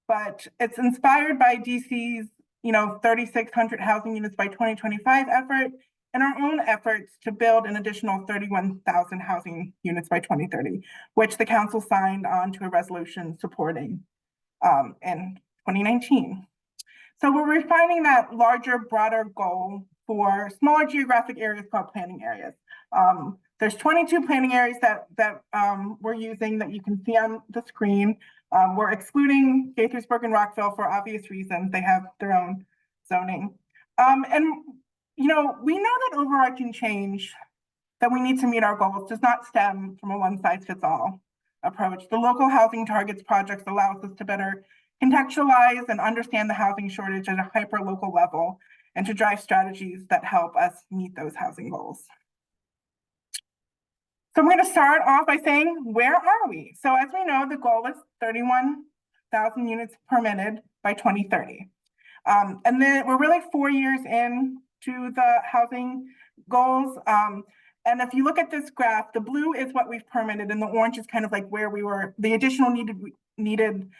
but it's inspired by DC's 3,600 housing units by 2025 effort, and our own efforts to build an additional 31,000 housing units by 2030, which the council signed on to a resolution supporting in 2019. So we're refining that larger, broader goal for smaller geographic areas called planning areas. There's 22 planning areas that we're using that you can see on the screen. We're excluding Gaithersburg and Rockville for obvious reasons. They have their own zoning. We know that overarching change that we need to meet our goals does not stem from a one-size-fits-all approach. The Local Housing Targets projects allows us to better contextualize and understand the housing shortage at a hyper-local level. and to drive strategies that help us meet those housing goals. So I'm going to start off by saying, where are we? So as we know, the goal is 31,000 units permitted by 2030. And then we're really 4 years into the housing goals. And if you look at this graph, the blue is what we've permitted and the orange is kind of like where we were, the additional needed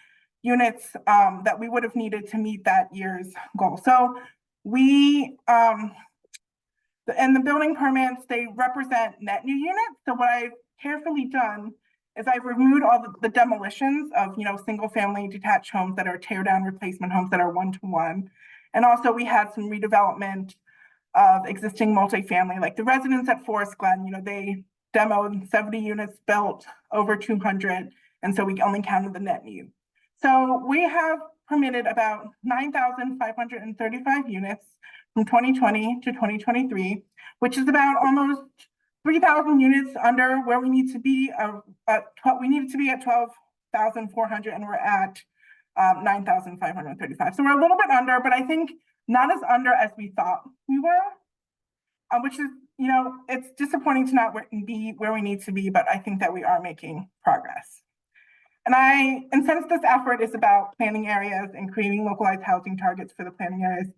units that we would have needed to meet that year's goal. So we, and the building permits, they represent net new units. So what I've carefully done is I've removed all the demolitions of, single family detached homes that are tear down replacement homes that are 1-to-1. And also we had some redevelopment of existing multifamily, like the residents at Forest Glen, they demoed 70 units, built over 200. And so we only counted the net new. So we have permitted about 9,535 units from 2020 to 2023, which is about almost 3,000 units under where we need to be. We needed to be at 12,400 and we're at 9,535. So we're a little bit under, but I think not as under as we thought we were, which is, it's disappointing to not be where we need to be, but I think that we are making progress. And since this effort is about planning areas and creating localized housing targets for the planning areas,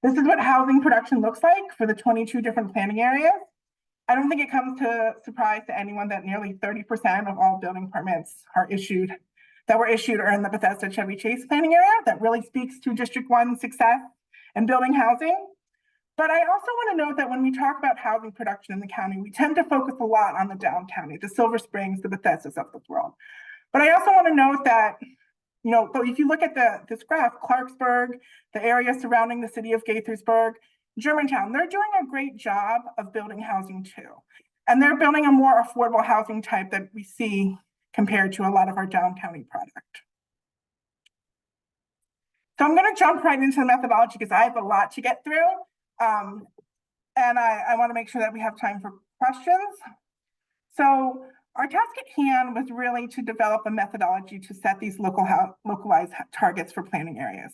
this is what housing production looks like for the 22 different planning areas. I don't think it comes to surprise to anyone that nearly 30% of all building permits are were issued are in the Bethesda Chevy Chase planning area. That really speaks to District 1's success in building housing. But I also want to note that when we talk about housing production in the county, we tend to focus a lot on the down county, the Silver Springs, the Bethesdas of this world. But I also want to note that, but if you look at this graph, Clarksburg, the area surrounding the city of Gaithersburg, Germantown, they're doing a great job of building housing too. And they're building a more affordable housing type that we see compared to a lot of our down county product. So I'm going to jump right into the methodology because I have a lot to get through. And I want to make sure that we have time for questions. So our task at hand was really to develop a methodology to set these localized targets for planning areas.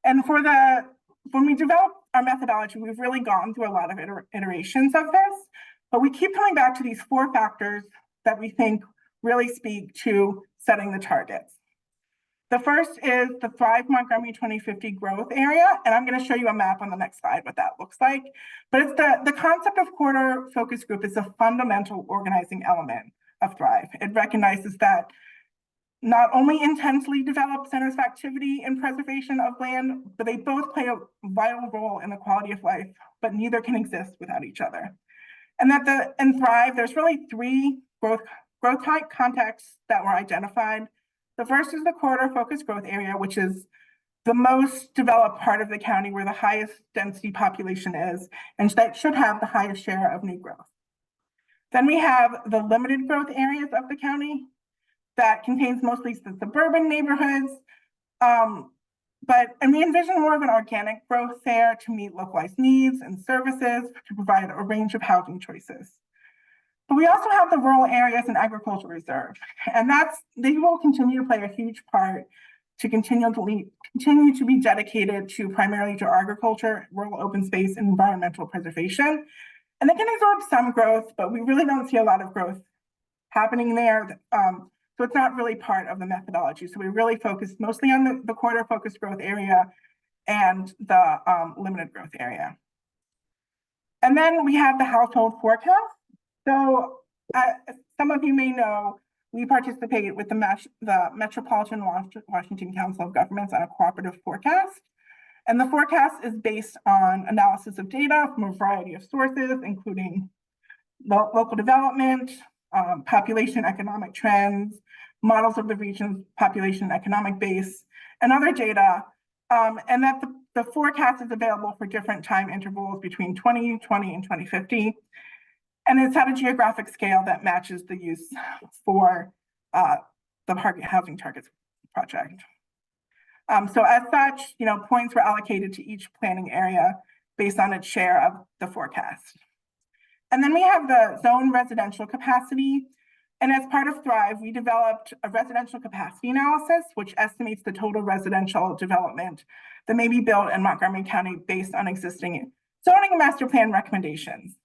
And when we develop our methodology, we've really gone through a lot of iterations of this, but we keep coming back to these 4 factors that we think really speak to setting the targets. The first is the Thrive Montgomery 2050 growth area, and I'm going to show you a map on the next slide what that looks like. But it's the concept of quarter focus group is a fundamental organizing element of Thrive. It recognizes that not only intensely develop centers of activity and preservation of land, but they both play a vital role in the quality of life, but neither can exist without each other. And that in Thrive, there's really 3 growth type contexts that were identified. The first is the corridor focused growth area, which is the most developed part of the county where the highest density population is, and that should have the highest share of new growth. Then we have the limited growth areas of the county that contains mostly the suburban neighborhoods. And we envision more of an organic growth there to meet localized needs and services to provide a range of housing choices. But we also have the rural areas and agricultural reserve, and they will continue to play a huge part to continue to be dedicated to primarily to agriculture, rural open space, and environmental preservation. And they can absorb some growth, but we really don't see a lot of growth happening there. So it's not really part of the methodology. So we really focus mostly on the corridor focused growth area and the limited growth area. And then we have the household forecast. So some of you may know, we participate with the Metropolitan Washington Council of Governments on a cooperative forecast. And the forecast is based on analysis of data from a variety of sources, including local development, population economic trends, models of the region's population economic base, and other data. And that the forecast is available for different time intervals between 2020 and 2050. And it's at a geographic scale that matches the use for the Housing Targets Project. So as such, points were allocated to each planning area based on its share of the forecast. And then we have the zone residential capacity. And as part of Thrive, we developed a residential capacity analysis, which estimates the total residential development that may be built in Montgomery County based on existing zoning and master plan recommendations.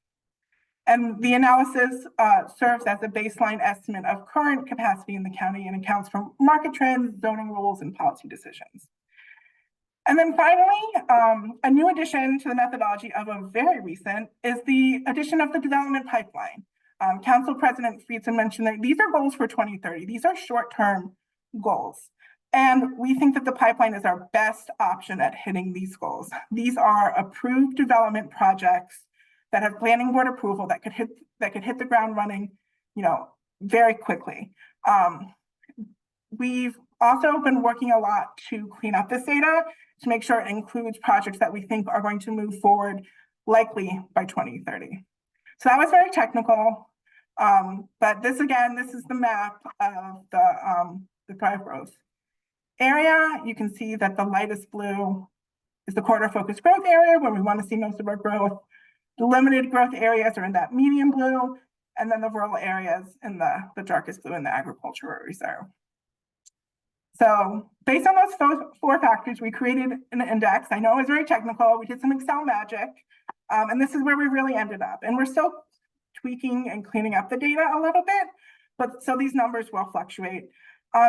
And the analysis serves as a baseline estimate of current capacity in the county and accounts for market trends, zoning rules, and policy decisions. And then finally, a new addition to the methodology of a very recent is the addition of the development pipeline. Council President Friedson mentioned that these are goals for 2030. These are short-term goals. And we think that the pipeline is our best option at hitting these goals. These are approved development projects that have planning board approval that could hit the ground running, very quickly. We've also been working a lot to clean up this data to make sure it includes projects that we think are going to move forward likely by 2030. So that was very technical, but this is the map of the Thrive growth area. You can see that the lightest blue is the corridor focused growth area where we want to see most of our growth. The limited growth areas are in that medium blue, and then the rural areas in the darkest blue in the agricultural reserve. So based on those four factors, we created an index. I know it was very technical. We did some Excel magic, and this is where we really ended up. And we're still tweaking and cleaning up the data a little bit, but so these numbers will fluctuate.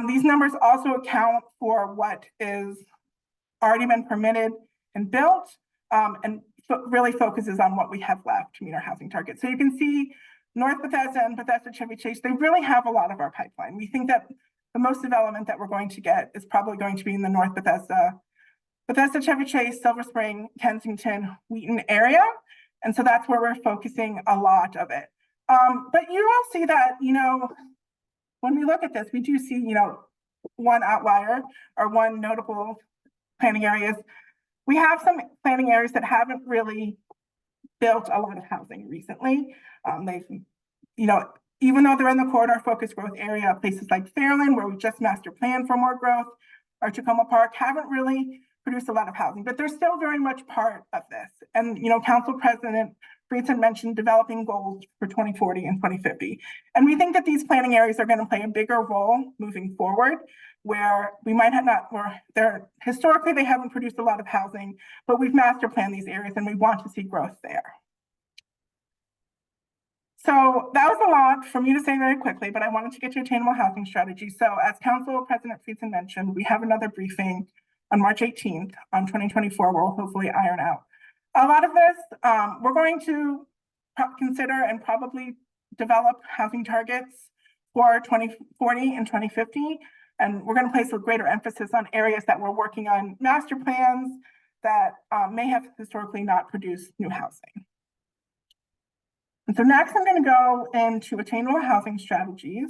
These numbers also account for what is already been permitted and built, and really focuses on what we have left to meet our housing targets. So you can see North Bethesda and Bethesda Chevy Chase, they really have a lot of our pipeline. We think that the most development that we're going to get is probably going to be in the North Bethesda, Chevy Chase, Silver Spring, Kensington, Wheaton area. And so that's where we're focusing a lot of it. But you will see that, when we look at this, we do see, one outlier or one notable planning areas. We have some planning areas that haven't really built a lot of housing recently. They've, even though they're in the corridor focused growth area, places like Fairland, where we just master planned for more growth, or Tacoma Park haven't really produced a lot of housing, but they're still very much part of this. And, Council President Friedson mentioned developing goals for 2040 and 2050. And we think that these planning areas are going to play a bigger role moving forward, where we might have not, where they're historically they haven't produced a lot of housing, but we've master planned these areas and we want to see growth there. So that was a lot for me to say very quickly, but I wanted to get to attainable housing strategy. So as Council President Friedson mentioned, we have another briefing on March 18th on 2024, where we'll hopefully iron out a lot of this. We're going to consider and probably develop housing targets for 2040 and 2050. And we're going to place a greater emphasis on areas that we're working on master plans that may have historically not produced new housing. And so next I'm going to go into attainable housing strategies.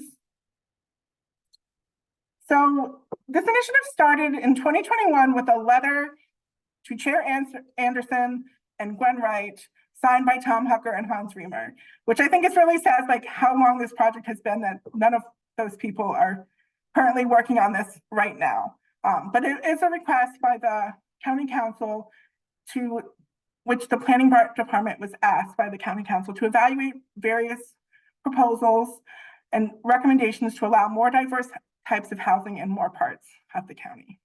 So this initiative started in 2021 with a letter to Chair Anderson and Gwen Wright, signed by Tom Hucker and Hans Riemer, which I think is really sad, like how long this project has been that none of those people are currently working on this right now. But it is a request by the County Council to which the Planning Department was asked by the County Council to evaluate various proposals and recommendations to allow more diverse types of housing in more parts of the county.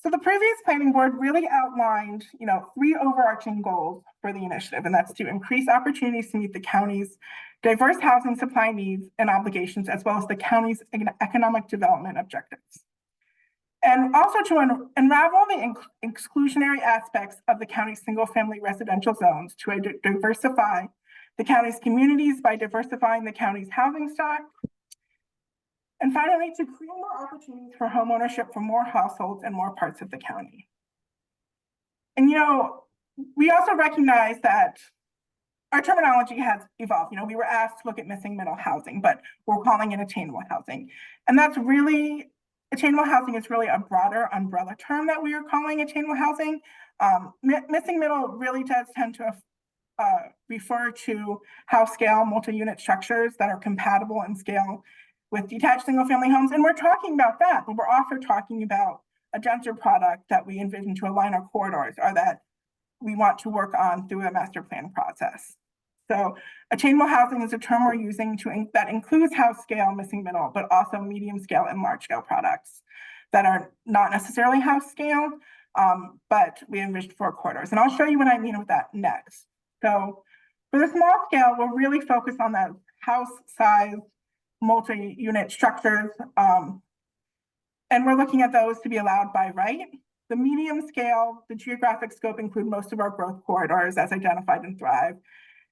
So the previous planning board really outlined, 3 overarching goals for the initiative, and that's to increase opportunities to meet the county's diverse housing supply needs and obligations, as well as the county's economic development objectives. And also to unravel the exclusionary aspects of the county's single-family residential zones to diversify the county's communities by diversifying the county's housing stock. And finally, to create more opportunities for homeownership for more households and more parts of the county. And, we also recognize that our terminology has evolved. We were asked to look at missing middle housing, but we're calling it attainable housing. And that's really, attainable housing is really a broader umbrella term that we are calling attainable housing. Missing middle really does tend to refer to house scale multi-unit structures that are compatible in scale with detached single-family homes. And we're talking about that, but we're also talking about a denser product that we envision to align our corridors or that we want to work on through a master plan process. So attainable housing is a term we're using that includes house scale, missing middle, but also medium scale and large scale products that are not necessarily house scale, but we envisioned 4 corridors. And I'll show you what I mean with that next. So for the small scale, we're really focused on that house size, multi-unit structures, and we're looking at those to be allowed by right. The medium scale, the geographic scope include most of our growth corridors as identified in Thrive,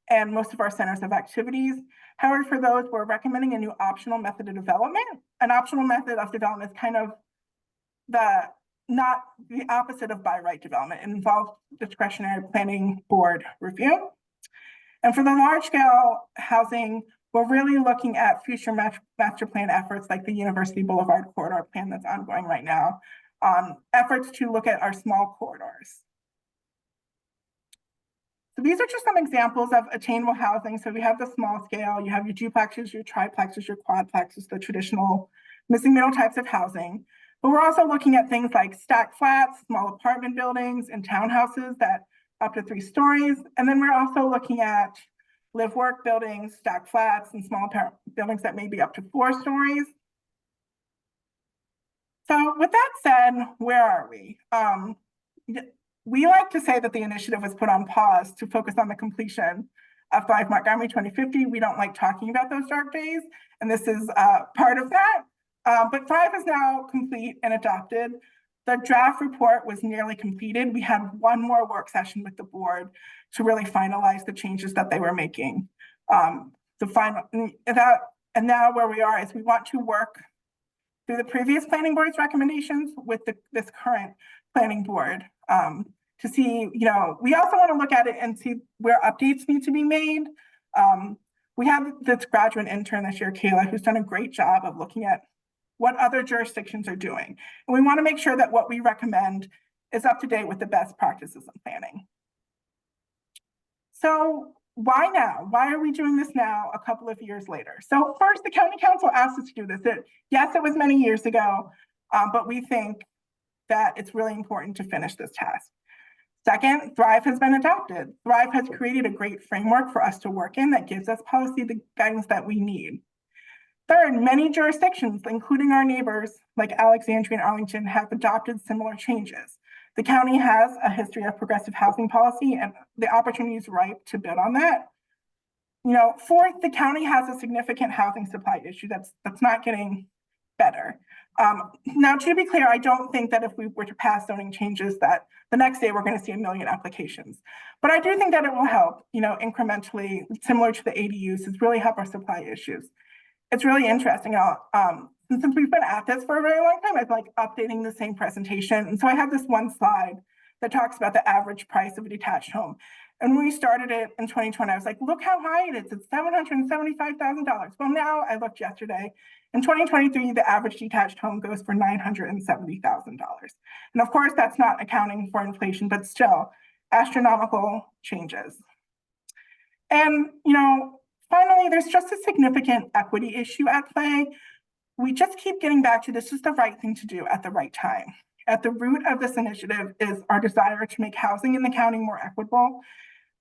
and most of our centers of activities. However, for those, we're recommending a new optional method of development. An optional method of development is kind of not the opposite of by right development. It involves discretionary planning board review. And for the large scale housing, we're really looking at future master plan efforts like the University Boulevard corridor plan that's ongoing right now, efforts to look at our small corridors. So these are just some examples of attainable housing. So we have the small scale, you have your duplexes, your triplexes, your quadplexes, the traditional missing middle types of housing. But we're also looking at things like stacked flats, small apartment buildings, and townhouses that up to 3 stories. And then we're also looking at live work buildings, stacked flats, and small buildings that may be up to 4 stories. So with that said, where are we? We like to say that the initiative was put on pause to focus on the completion of Thrive Montgomery 2050. We don't like talking about those dark days, and this is part of that. But Thrive is now complete and adopted. The draft report was nearly completed. We had 1 more work session with the board to really finalize the changes that they were making. And now where we are is we want to work through the previous planning board's recommendations with this current planning board to see, we also want to look at it and see where updates need to be made. We have this graduate intern this year, Kayla, who's done a great job of looking at what other jurisdictions are doing. And we want to make sure that what we recommend is up to date with the best practices in planning. So why now? Why are we doing this now a couple of years later? So first, the county council asked us to do this. Yes, it was many years ago, but we think that it's really important to finish this task. Second, Thrive has been adopted. Thrive has created a great framework for us to work in that gives us policy the guidance that we need. Third, many jurisdictions, including our neighbors like Alexandria and Arlington, have adopted similar changes. The county has a history of progressive housing policy, and the opportunity is ripe to build on that. Fourth, the county has a significant housing supply issue that's not getting better. Now, to be clear, I don't think that if we were to pass zoning changes that the next day we're going to see 1 million applications. But I do think that it will help, incrementally, similar to the ADUs, is really help our supply issues. It's really interesting. Since we've been at this for a very long time, I've like updating the same presentation. And so I have this one slide that talks about the average price of a detached home. And when we started it in 2020, I was like, look how high it is. It's $775,000. Well, now I looked yesterday. In 2023, the average detached home goes for $970,000. And of course, that's not accounting for inflation, but still astronomical changes. And, finally, there's just a significant equity issue at play. We just keep getting back to this is the right thing to do at the right time. At the root of this initiative is our desire to make housing in the county more equitable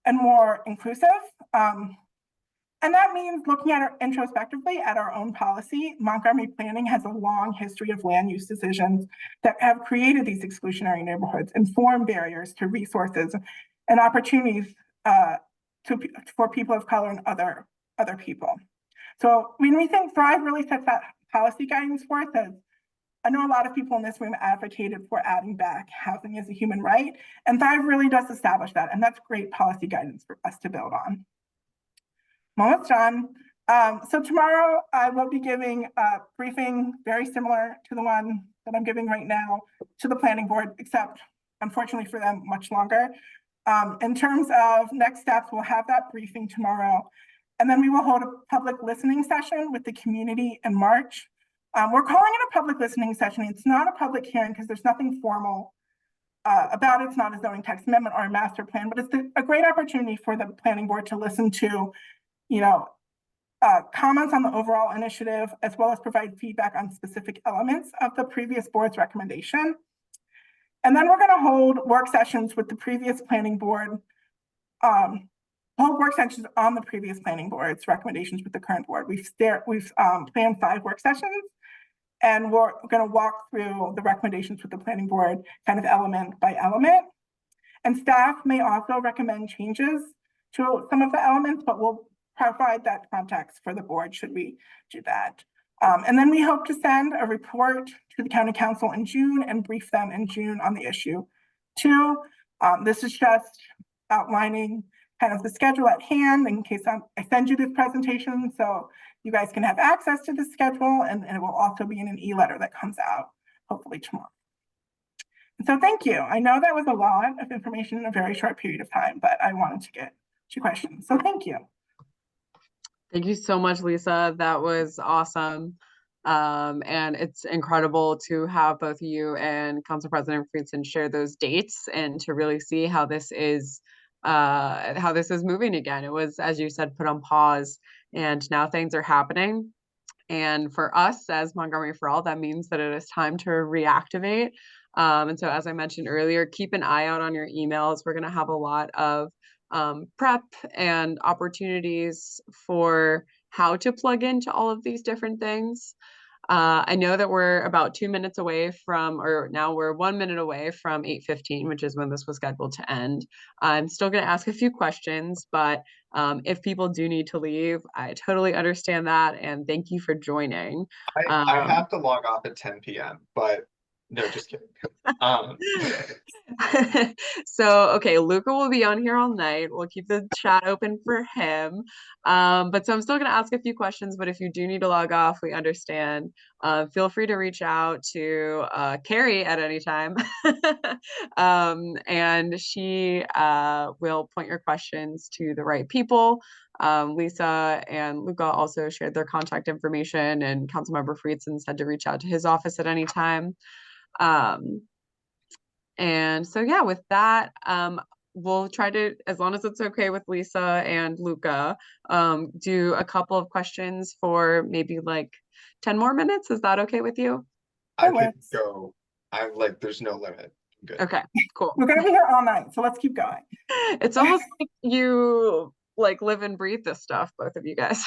and more inclusive. And that means looking at introspectively at our own policy. Montgomery planning has a long history of land use decisions that have created these exclusionary neighborhoods and form barriers to resources and opportunities for people of color and other people. So when we think Thrive really sets that policy guidance for us, as I know a lot of people in this room advocated for adding back housing as a human right, and Thrive really does establish that, and that's great policy guidance for us to build on. I'm almost done. So tomorrow I will be giving a briefing very similar to the one that I'm giving right now to the planning board, except unfortunately for them, much longer. In terms of next steps, we'll have that briefing tomorrow. And then we will hold a public listening session with the community in March. We're calling it a public listening session. It's not a public hearing because there's nothing formal about it. It's not a zoning text amendment or a master plan, but it's a great opportunity for the planning board to listen to, comments on the overall initiative, as well as provide feedback on specific elements of the previous board's recommendation. And then we're going to hold work sessions with the previous planning board hold work sessions on the previous planning board's recommendations with the current board. We've planned 5 work sessions, and we're going to walk through the recommendations with the planning board kind of element by element. And staff may also recommend changes to some of the elements, but we'll provide that context for the board should we do that. And then we hope to send a report to the county council in June and brief them in June on the issue. 2, this is just outlining kind of the schedule at hand in case I send you this presentation, so you guys can have access to the schedule, and it will also be in an e-letter that comes out hopefully tomorrow. So thank you. I know that was a lot of information in a very short period of time, but I wanted to get to questions. So thank you. Thank you so much, Lisa. That was awesome. And it's incredible to have both you and Council President Friedson share those dates and to really see how this is moving again. It was, as you said, put on pause, and now things are happening. And for us as Montgomery for All, that means that it is time to reactivate. And so, as I mentioned earlier, keep an eye out on your emails. We're going to have a lot of prep and opportunities for how to plug into all of these different things. I know that we're about 2 minutes away from, or now we're 1 minute away from 8:15, which is when this was scheduled to end. I'm still going to ask a few questions, but if people do need to leave, I totally understand that. And thank you for joining. I have to log off at 10 p.m., but no, just kidding. So, okay, Luca will be on here all night. We'll keep the chat open for him. But so I'm still going to ask a few questions, but if you do need to log off, we understand. Feel free to reach out to Carrie at any time. And she will point your questions to the right people. Lisa and Luca also shared their contact information, and Councilmember Friedson said to reach out to his office at any time. And so, yeah, with that, we'll try to, as long as it's okay with Lisa and Luca, do a couple of questions for maybe like 10 more minutes. Is that okay with you? I could go. I'm like, there's no limit. Good. Okay, cool. We're going to be here all night, so let's keep going. It's almost like you like live and breathe this stuff, both of you guys.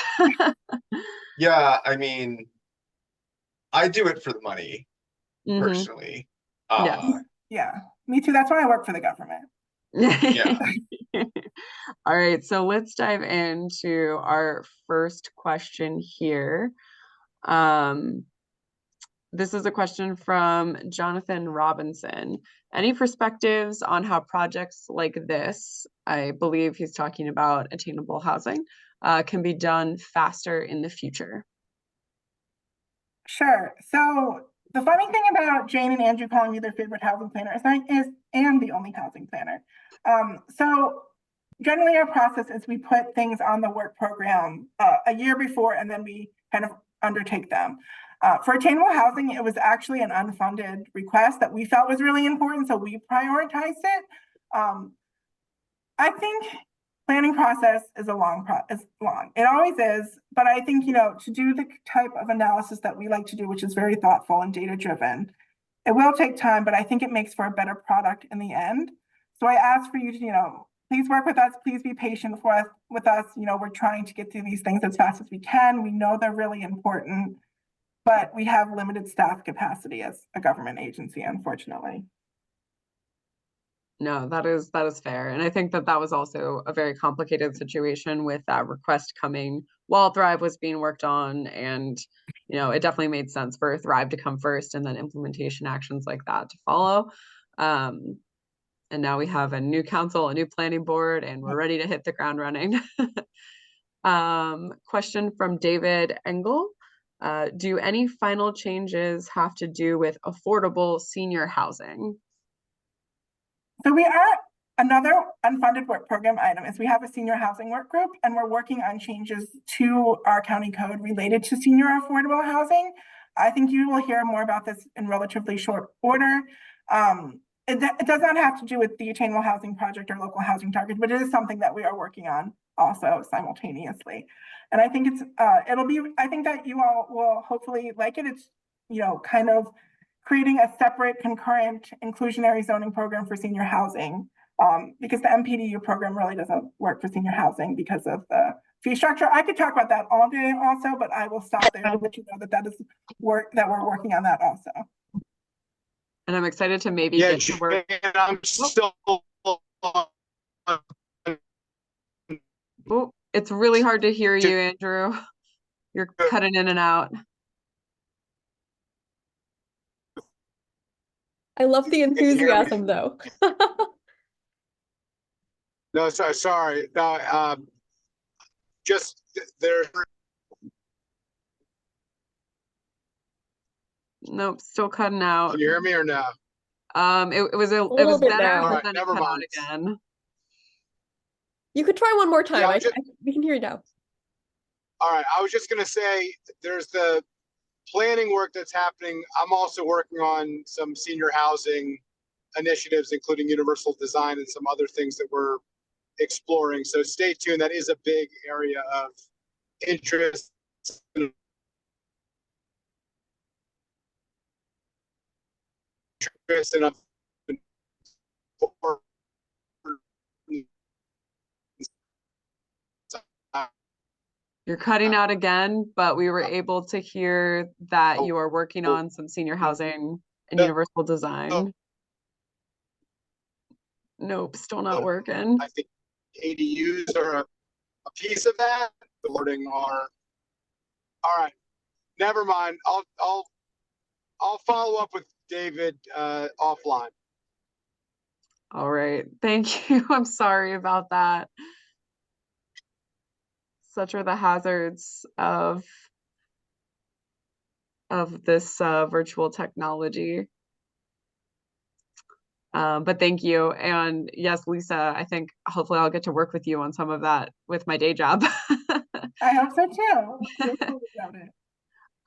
Yeah, I mean, I do it for the money, personally. Yes. Yeah, me too. That's why I work for the government. Yeah. All right, so let's dive into our first question here. This is a question from Jonathan Robinson. Any perspectives on how projects like this, I believe he's talking about attainable housing, can be done faster in the future? Sure. So the funny thing about Jane and Andrew calling me their favorite housing planner is I am the only housing planner. So generally our process is we put things on the work program a year before, and then we kind of undertake them. For attainable housing, it was actually an unfunded request that we felt was really important, so we prioritized it. I think planning process is long. It always is, but I think, to do the type of analysis that we like to do, which is very thoughtful and data driven, it will take time, but I think it makes for a better product in the end. So I ask for you to, please work with us, please be patient with us. We're trying to get through these things as fast as we can. We know they're really important, but we have limited staff capacity as a government agency, unfortunately. No, that is fair. And I think that was also a very complicated situation with that request coming while Thrive was being worked on. And, it definitely made sense for Thrive to come first and then implementation actions like that to follow. And now we have a new council, a new planning board, and we're ready to hit the ground running. Question from David Engel. Do any final changes have to do with affordable senior housing? So another unfunded work program item is we have a senior housing work group, and we're working on changes to our county code related to senior affordable housing. I think you will hear more about this in relatively short order. It does not have to do with the Attainable Housing Project or local housing targets, but it is something that we are working on also simultaneously. And I think I think that you all will hopefully like it. It's, kind of creating a separate concurrent inclusionary zoning program for senior housing because the MPDU program really doesn't work for senior housing because of the fee structure. I could talk about that all day also, but I will stop there and let you know that that is work that we're working on that also. And I'm excited to maybe get to work. I'm still. Oh, it's really hard to hear you, Andrew. You're cutting in and out. I love the enthusiasm though. No, sorry. No, just there. Nope, still cutting out. Can you hear me or no? It was little better, bit but now. Alright, then it never cut out mind. again. You could try one more time. Yeah, We can hear you now. All right, I was just gonna say there's the planning work that's happening. I'm also working on some senior housing initiatives, including universal design and some other things that we're exploring. So stay tuned. That is a big area of interest. And You're cutting out again, but we were able to hear that you are working on some senior housing and universal design. Nope, still not working. I think ADUs are a piece of that. The wording are all right. Never mind. I'll follow up with David offline. All right, thank you. I'm sorry about that. Such are the hazards of this virtual technology. But thank you. And yes, Lisa, I think hopefully I'll get to work with you on some of that with my day job. I hope so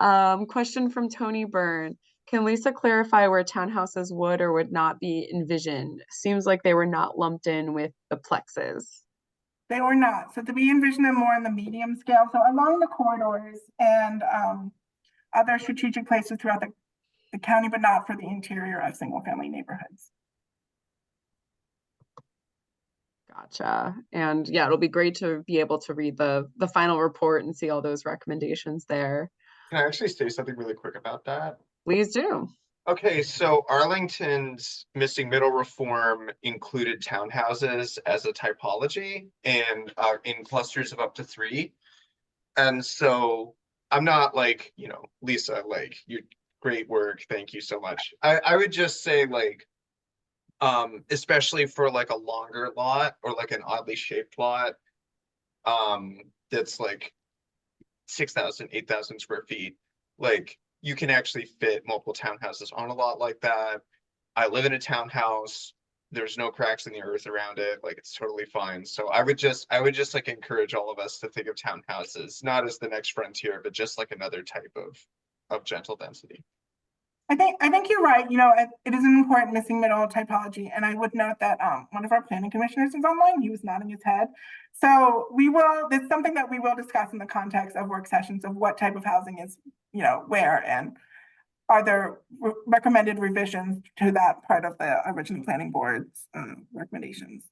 too. Question from Tony Byrne. Can Lisa clarify where townhouses would or would not be envisioned? Seems like they were not lumped in with the plexes. They were not. So we envision them more in the medium scale. So along the corridors and other strategic places throughout the county, but not for the interior of single family neighborhoods. Gotcha. And yeah, it'll be great to be able to read the final report and see all those recommendations there. Can I actually say something really quick about that? Please do. Okay, so Arlington's missing middle reform included townhouses as a typology and in clusters of up to 3. And so I'm not like, Lisa, like, you great work. Thank you so much. I would just say like, especially for like a longer lot or like an oddly shaped lot, that's like 6,000, 8,000 square feet, like you can actually fit multiple townhouses on a lot like that. I live in a townhouse. There's no cracks in the earth around it. Like it's totally fine. So I would just like encourage all of us to think of townhouses, not as the next frontier, but just like another type of gentle density. I think you're right. It is an important missing middle typology. And I would note that one of our planning commissioners is online. He was nodding his head. So it's something that we will discuss in the context of work sessions of what type of housing is, where, and are there recommended revisions to that part of the original planning board's recommendations.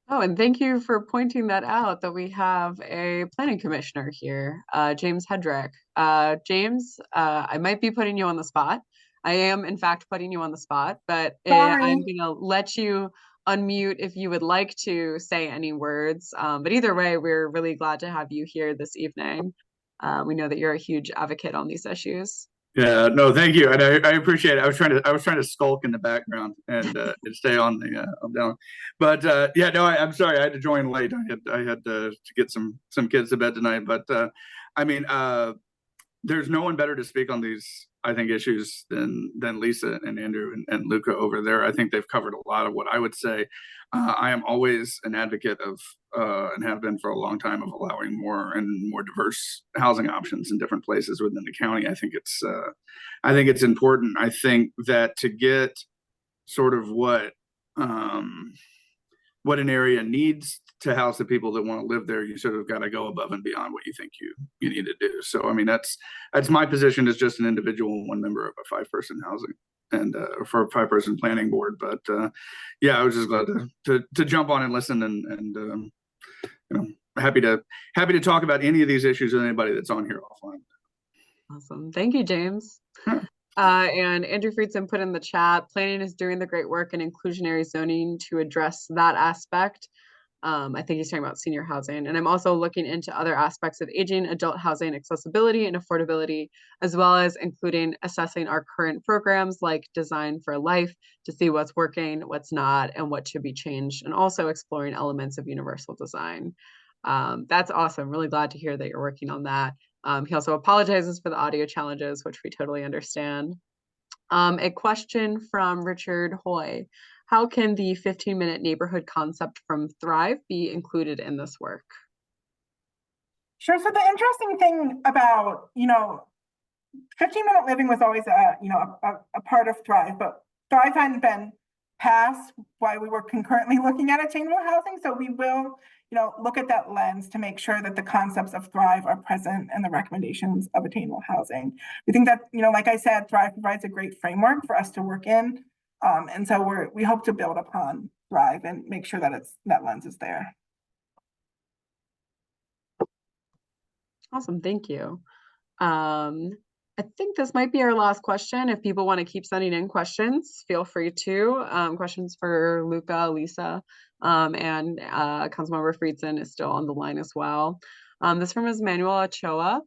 Oh, and thank you for pointing that out, that we have a planning commissioner here, James Hedrick. James, I might be putting you on the spot. I am, in fact, putting you on the spot, but I'm going to let you unmute if you would like to say any words. But either way, we're really glad to have you here this evening. We know that you're a huge advocate on these issues. Yeah, no, thank you, and I appreciate it. I was trying to skulk in the background and stay on the down, but yeah, no, I'm sorry I had to join late. I had to get some kids to bed tonight, but I mean, there's no one better to speak on these, I think, issues than Lisa and Andrew and Luca over there. I think they've covered a lot of what I would say. I am always an advocate of, and have been for a long time, of allowing more and more diverse housing options in different places within the county. I think it's important. I think that to get sort of what an area needs to house the people that want to live there, you sort of got to go above and beyond what you think you need to do. So, I mean, that's my position as just an individual, one member of a 5-person housing and for a 5-person planning board. But yeah, I was just glad to jump on and listen, and you know, happy to talk about any of these issues with anybody that's on here offline. Awesome. Thank you, James. Huh. And Andrew Friedson put in the chat, planning is doing the great work in inclusionary zoning to address that aspect. I think he's talking about senior housing. And I'm also looking into other aspects of aging, adult housing, accessibility and affordability, as well as including assessing our current programs like Design for Life to see what's working, what's not, and what should be changed, and also exploring elements of universal design. That's awesome. Really glad to hear that you're working on that. He also apologizes for the audio challenges, which we totally understand. A question from Richard Hoy. How can the 15-minute neighborhood concept from Thrive be included in this work? Sure. So the interesting thing about, 15-minute living was always a part of Thrive, but Thrive hadn't been passed while we were concurrently looking at attainable housing. So we will, look at that lens to make sure that the concepts of Thrive are present in the recommendations of attainable housing. We think that, like I said, Thrive provides a great framework for us to work in. And so we hope to build upon Thrive and make sure that that lens is there. Awesome, thank you. I think this might be our last question. If people want to keep sending in questions, feel free to. Questions for Luca, Lisa, and Councilmember Friedson is still on the line as well. This from is Manuel Ochoa.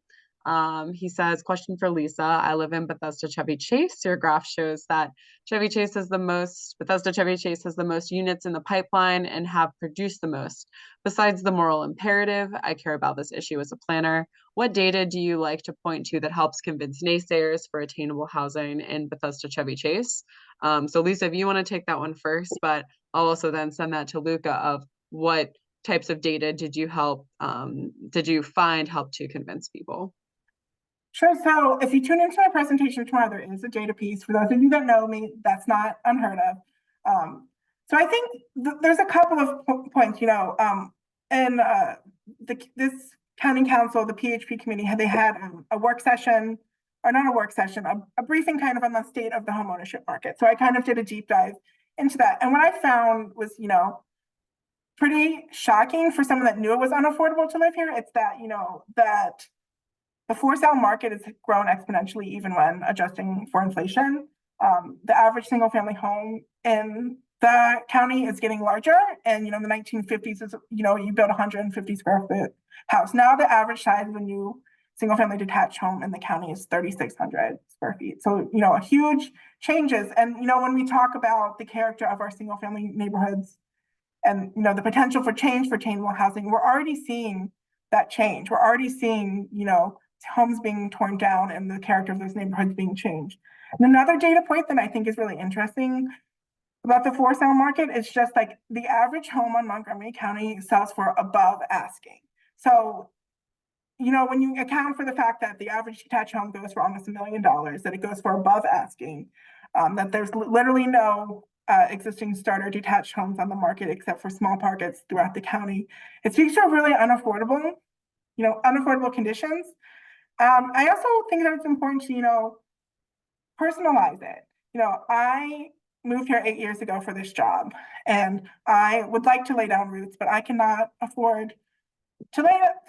He says, question for Lisa. I live in Bethesda Chevy Chase. Your graph shows that Bethesda Chevy Chase has the most units in the pipeline and have produced the most. Besides the moral imperative, I care about this issue as a planner. What data do you like to point to that helps convince naysayers for attainable housing in Bethesda Chevy Chase? So Lisa, if you want to take that one first, but I'll also then send that to Luca of what types of data did you find help to convince people? Sure. So if you tune into my presentation tomorrow, there is a data piece. For those of you that know me, that's not unheard of. So I think there's a couple of points, and this county council, the PHP committee, they had a work session, or not a work session, a briefing kind of on the state of the homeownership market. So I kind of did a deep dive into that. And what I found was, pretty shocking for someone that knew it was unaffordable to live here. It's that, that the for-sale market has grown exponentially even when adjusting for inflation. The average single-family home in the county is getting larger, and the 1950s is you built 150 square foot house. Now the average size of a new single-family detached home in the county is 3,600 square feet. So huge changes. And when we talk about the character of our single-family neighborhoods and the potential for change for attainable housing, we're already seeing that change. We're already seeing homes being torn down and the character of those neighborhoods being changed. And another data point that I think is really interesting about the for sale market is just like the average home on Montgomery County sells for above asking. So, when you account for the fact that the average detached home goes for almost $1 million, that it goes for above asking, that there's literally no existing starter detached homes on the market except for small pockets throughout the county. It speaks to a really unaffordable conditions. I also think that it's important to, personalize it. I moved here 8 years ago for this job, and I would like to lay down roots, but I cannot afford to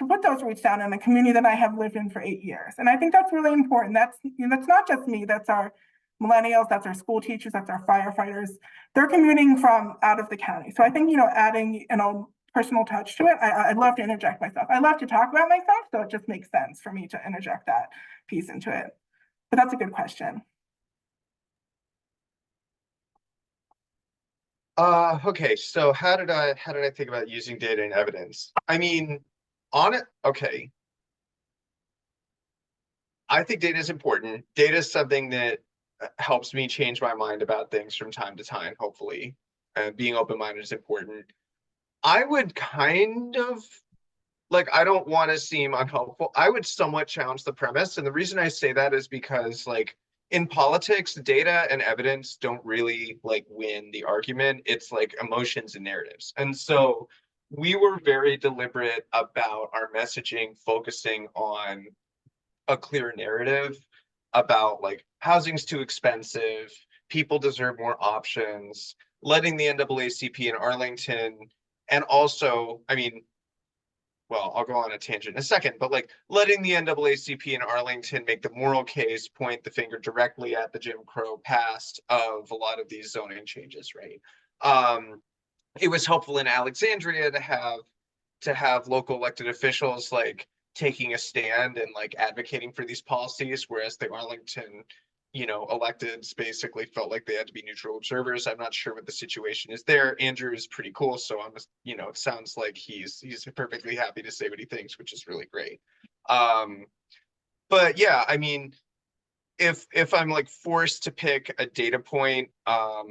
put those roots down in a community that I have lived in for 8 years. And I think that's really important. That's not just me, that's our millennials, that's our school teachers, that's our firefighters. They're commuting from out of the county. So I think, adding an old personal touch to it, I'd love to interject myself. I love to talk about myself, so it just makes sense for me to interject that piece into it. But that's a good question. Okay, so how did I think about using data and evidence? I mean, okay. I think data is important. Data is something that helps me change my mind about things from time to time, hopefully. And being open-minded is important. I would kind of, I don't want to seem unhelpful. I would somewhat challenge the premise. And the reason I say that is because, in politics, data and evidence don't really win the argument. It's emotions and narratives. And so we were very deliberate about our messaging, focusing on a clear narrative about housing's too expensive, people deserve more options, letting the NAACP in Arlington, and also, I mean, well, I'll go on a tangent in a second, but like letting the NAACP in Arlington make the moral case, point the finger directly at the Jim Crow past of a lot of these zoning changes, right? It was helpful in Alexandria to have local elected officials like taking a stand and like advocating for these policies, whereas the Arlington, electeds basically felt like they had to be neutral observers. I'm not sure what the situation is there. Andrew is pretty cool, so it sounds like he's perfectly happy to say what he thinks, which is really great. But yeah, I mean, if I'm like forced to pick a data point, I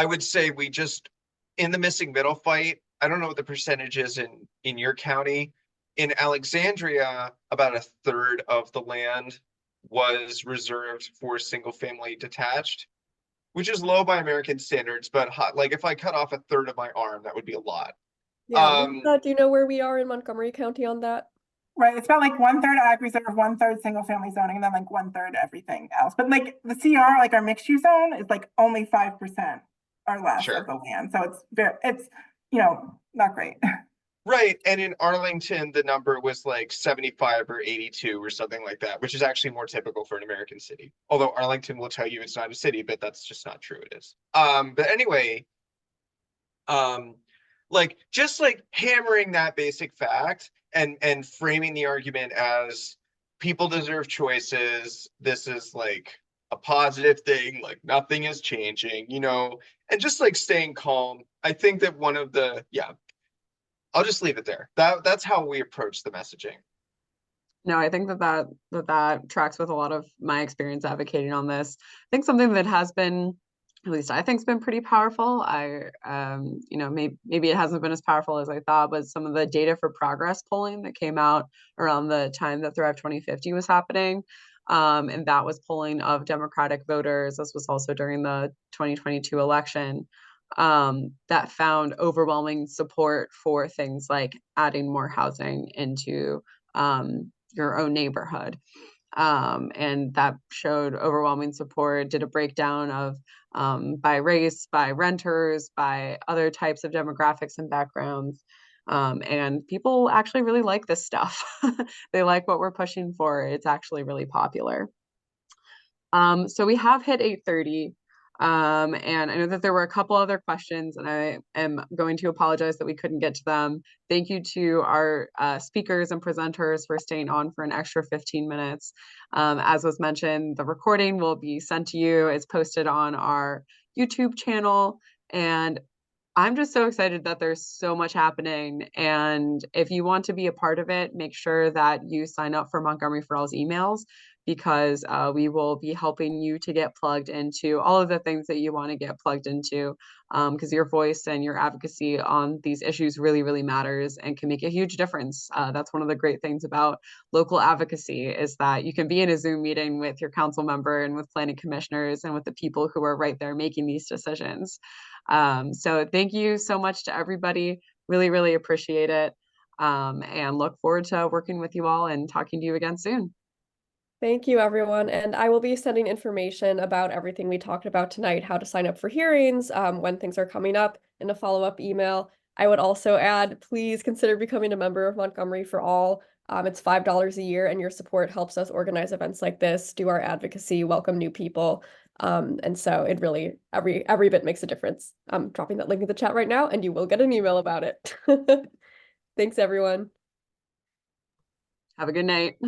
would say we just, in the missing middle fight, I don't know what the percentage is in your county. In Alexandria, about a third of the land was reserved for single family detached, which is low by American standards, but hot. Like if I cut off a third of my arm, that would be a lot. Yeah, Lisa, do you know where we are in Montgomery County on that? Right, it's about like 1/3 ag reserve, 1/3 single family zoning, and then like 1/3 everything else. But like the CR, like our mixed use zone, is like only 5% or less Sure. of the land. So it's not great. Right. And in Arlington, the number was like 75 or 82 or something like that, which is actually more typical for an American city. Although Arlington will tell you it's not a city, but that's just not true. It is. But anyway, like just like hammering that basic fact and framing the argument as people deserve choices. This is like a positive thing, like nothing is changing, and just like staying calm. I think that one of the, I'll just leave it there. That's how we approach the messaging. No, I think that tracks with a lot of my experience advocating on this. I think something that has been, at least I think, has been pretty powerful. Maybe it hasn't been as powerful as I thought, but some of the data for progress polling that came out around the time that Thrive 2050 was happening. And that was polling of Democratic voters. This was also during the 2022 election. That found overwhelming support for things like adding more housing into your own neighborhood. And that showed overwhelming support, did a breakdown of by race, by renters, by other types of demographics and backgrounds. And people actually really like this stuff. They like what we're pushing for. It's actually really popular. So we have hit 8:30. And I know that there were a couple other questions, and I am going to apologize that we couldn't get to them. Thank you to our speakers and presenters for staying on for an extra 15 minutes. As was mentioned, the recording will be sent to you. It's posted on our YouTube channel, and I'm just so excited that there's so much happening. And if you want to be a part of it, make sure that you sign up for Montgomery for All's emails, because we will be helping you to get plugged into all of the things that you want to get plugged into, because your voice and your advocacy on these issues really, really matters and can make a huge difference. That's one of the great things about local advocacy, is that you can be in a Zoom meeting with your council member and with planning commissioners and with the people who are right there making these decisions. So thank you so much to everybody. Really, really appreciate it. And look forward to working with you all and talking to you again soon. Thank you, everyone. And I will be sending information about everything we talked about tonight, how to sign up for hearings, when things are coming up, in a follow-up email. I would also add, please consider becoming a member of Montgomery for All. It's $5 a year, and your support helps us organize events like this, do our advocacy, welcome new people. And so it really, every bit makes a difference. I'm dropping that link in the chat right now, and you will get an email about it. Thanks, everyone. Have a good night.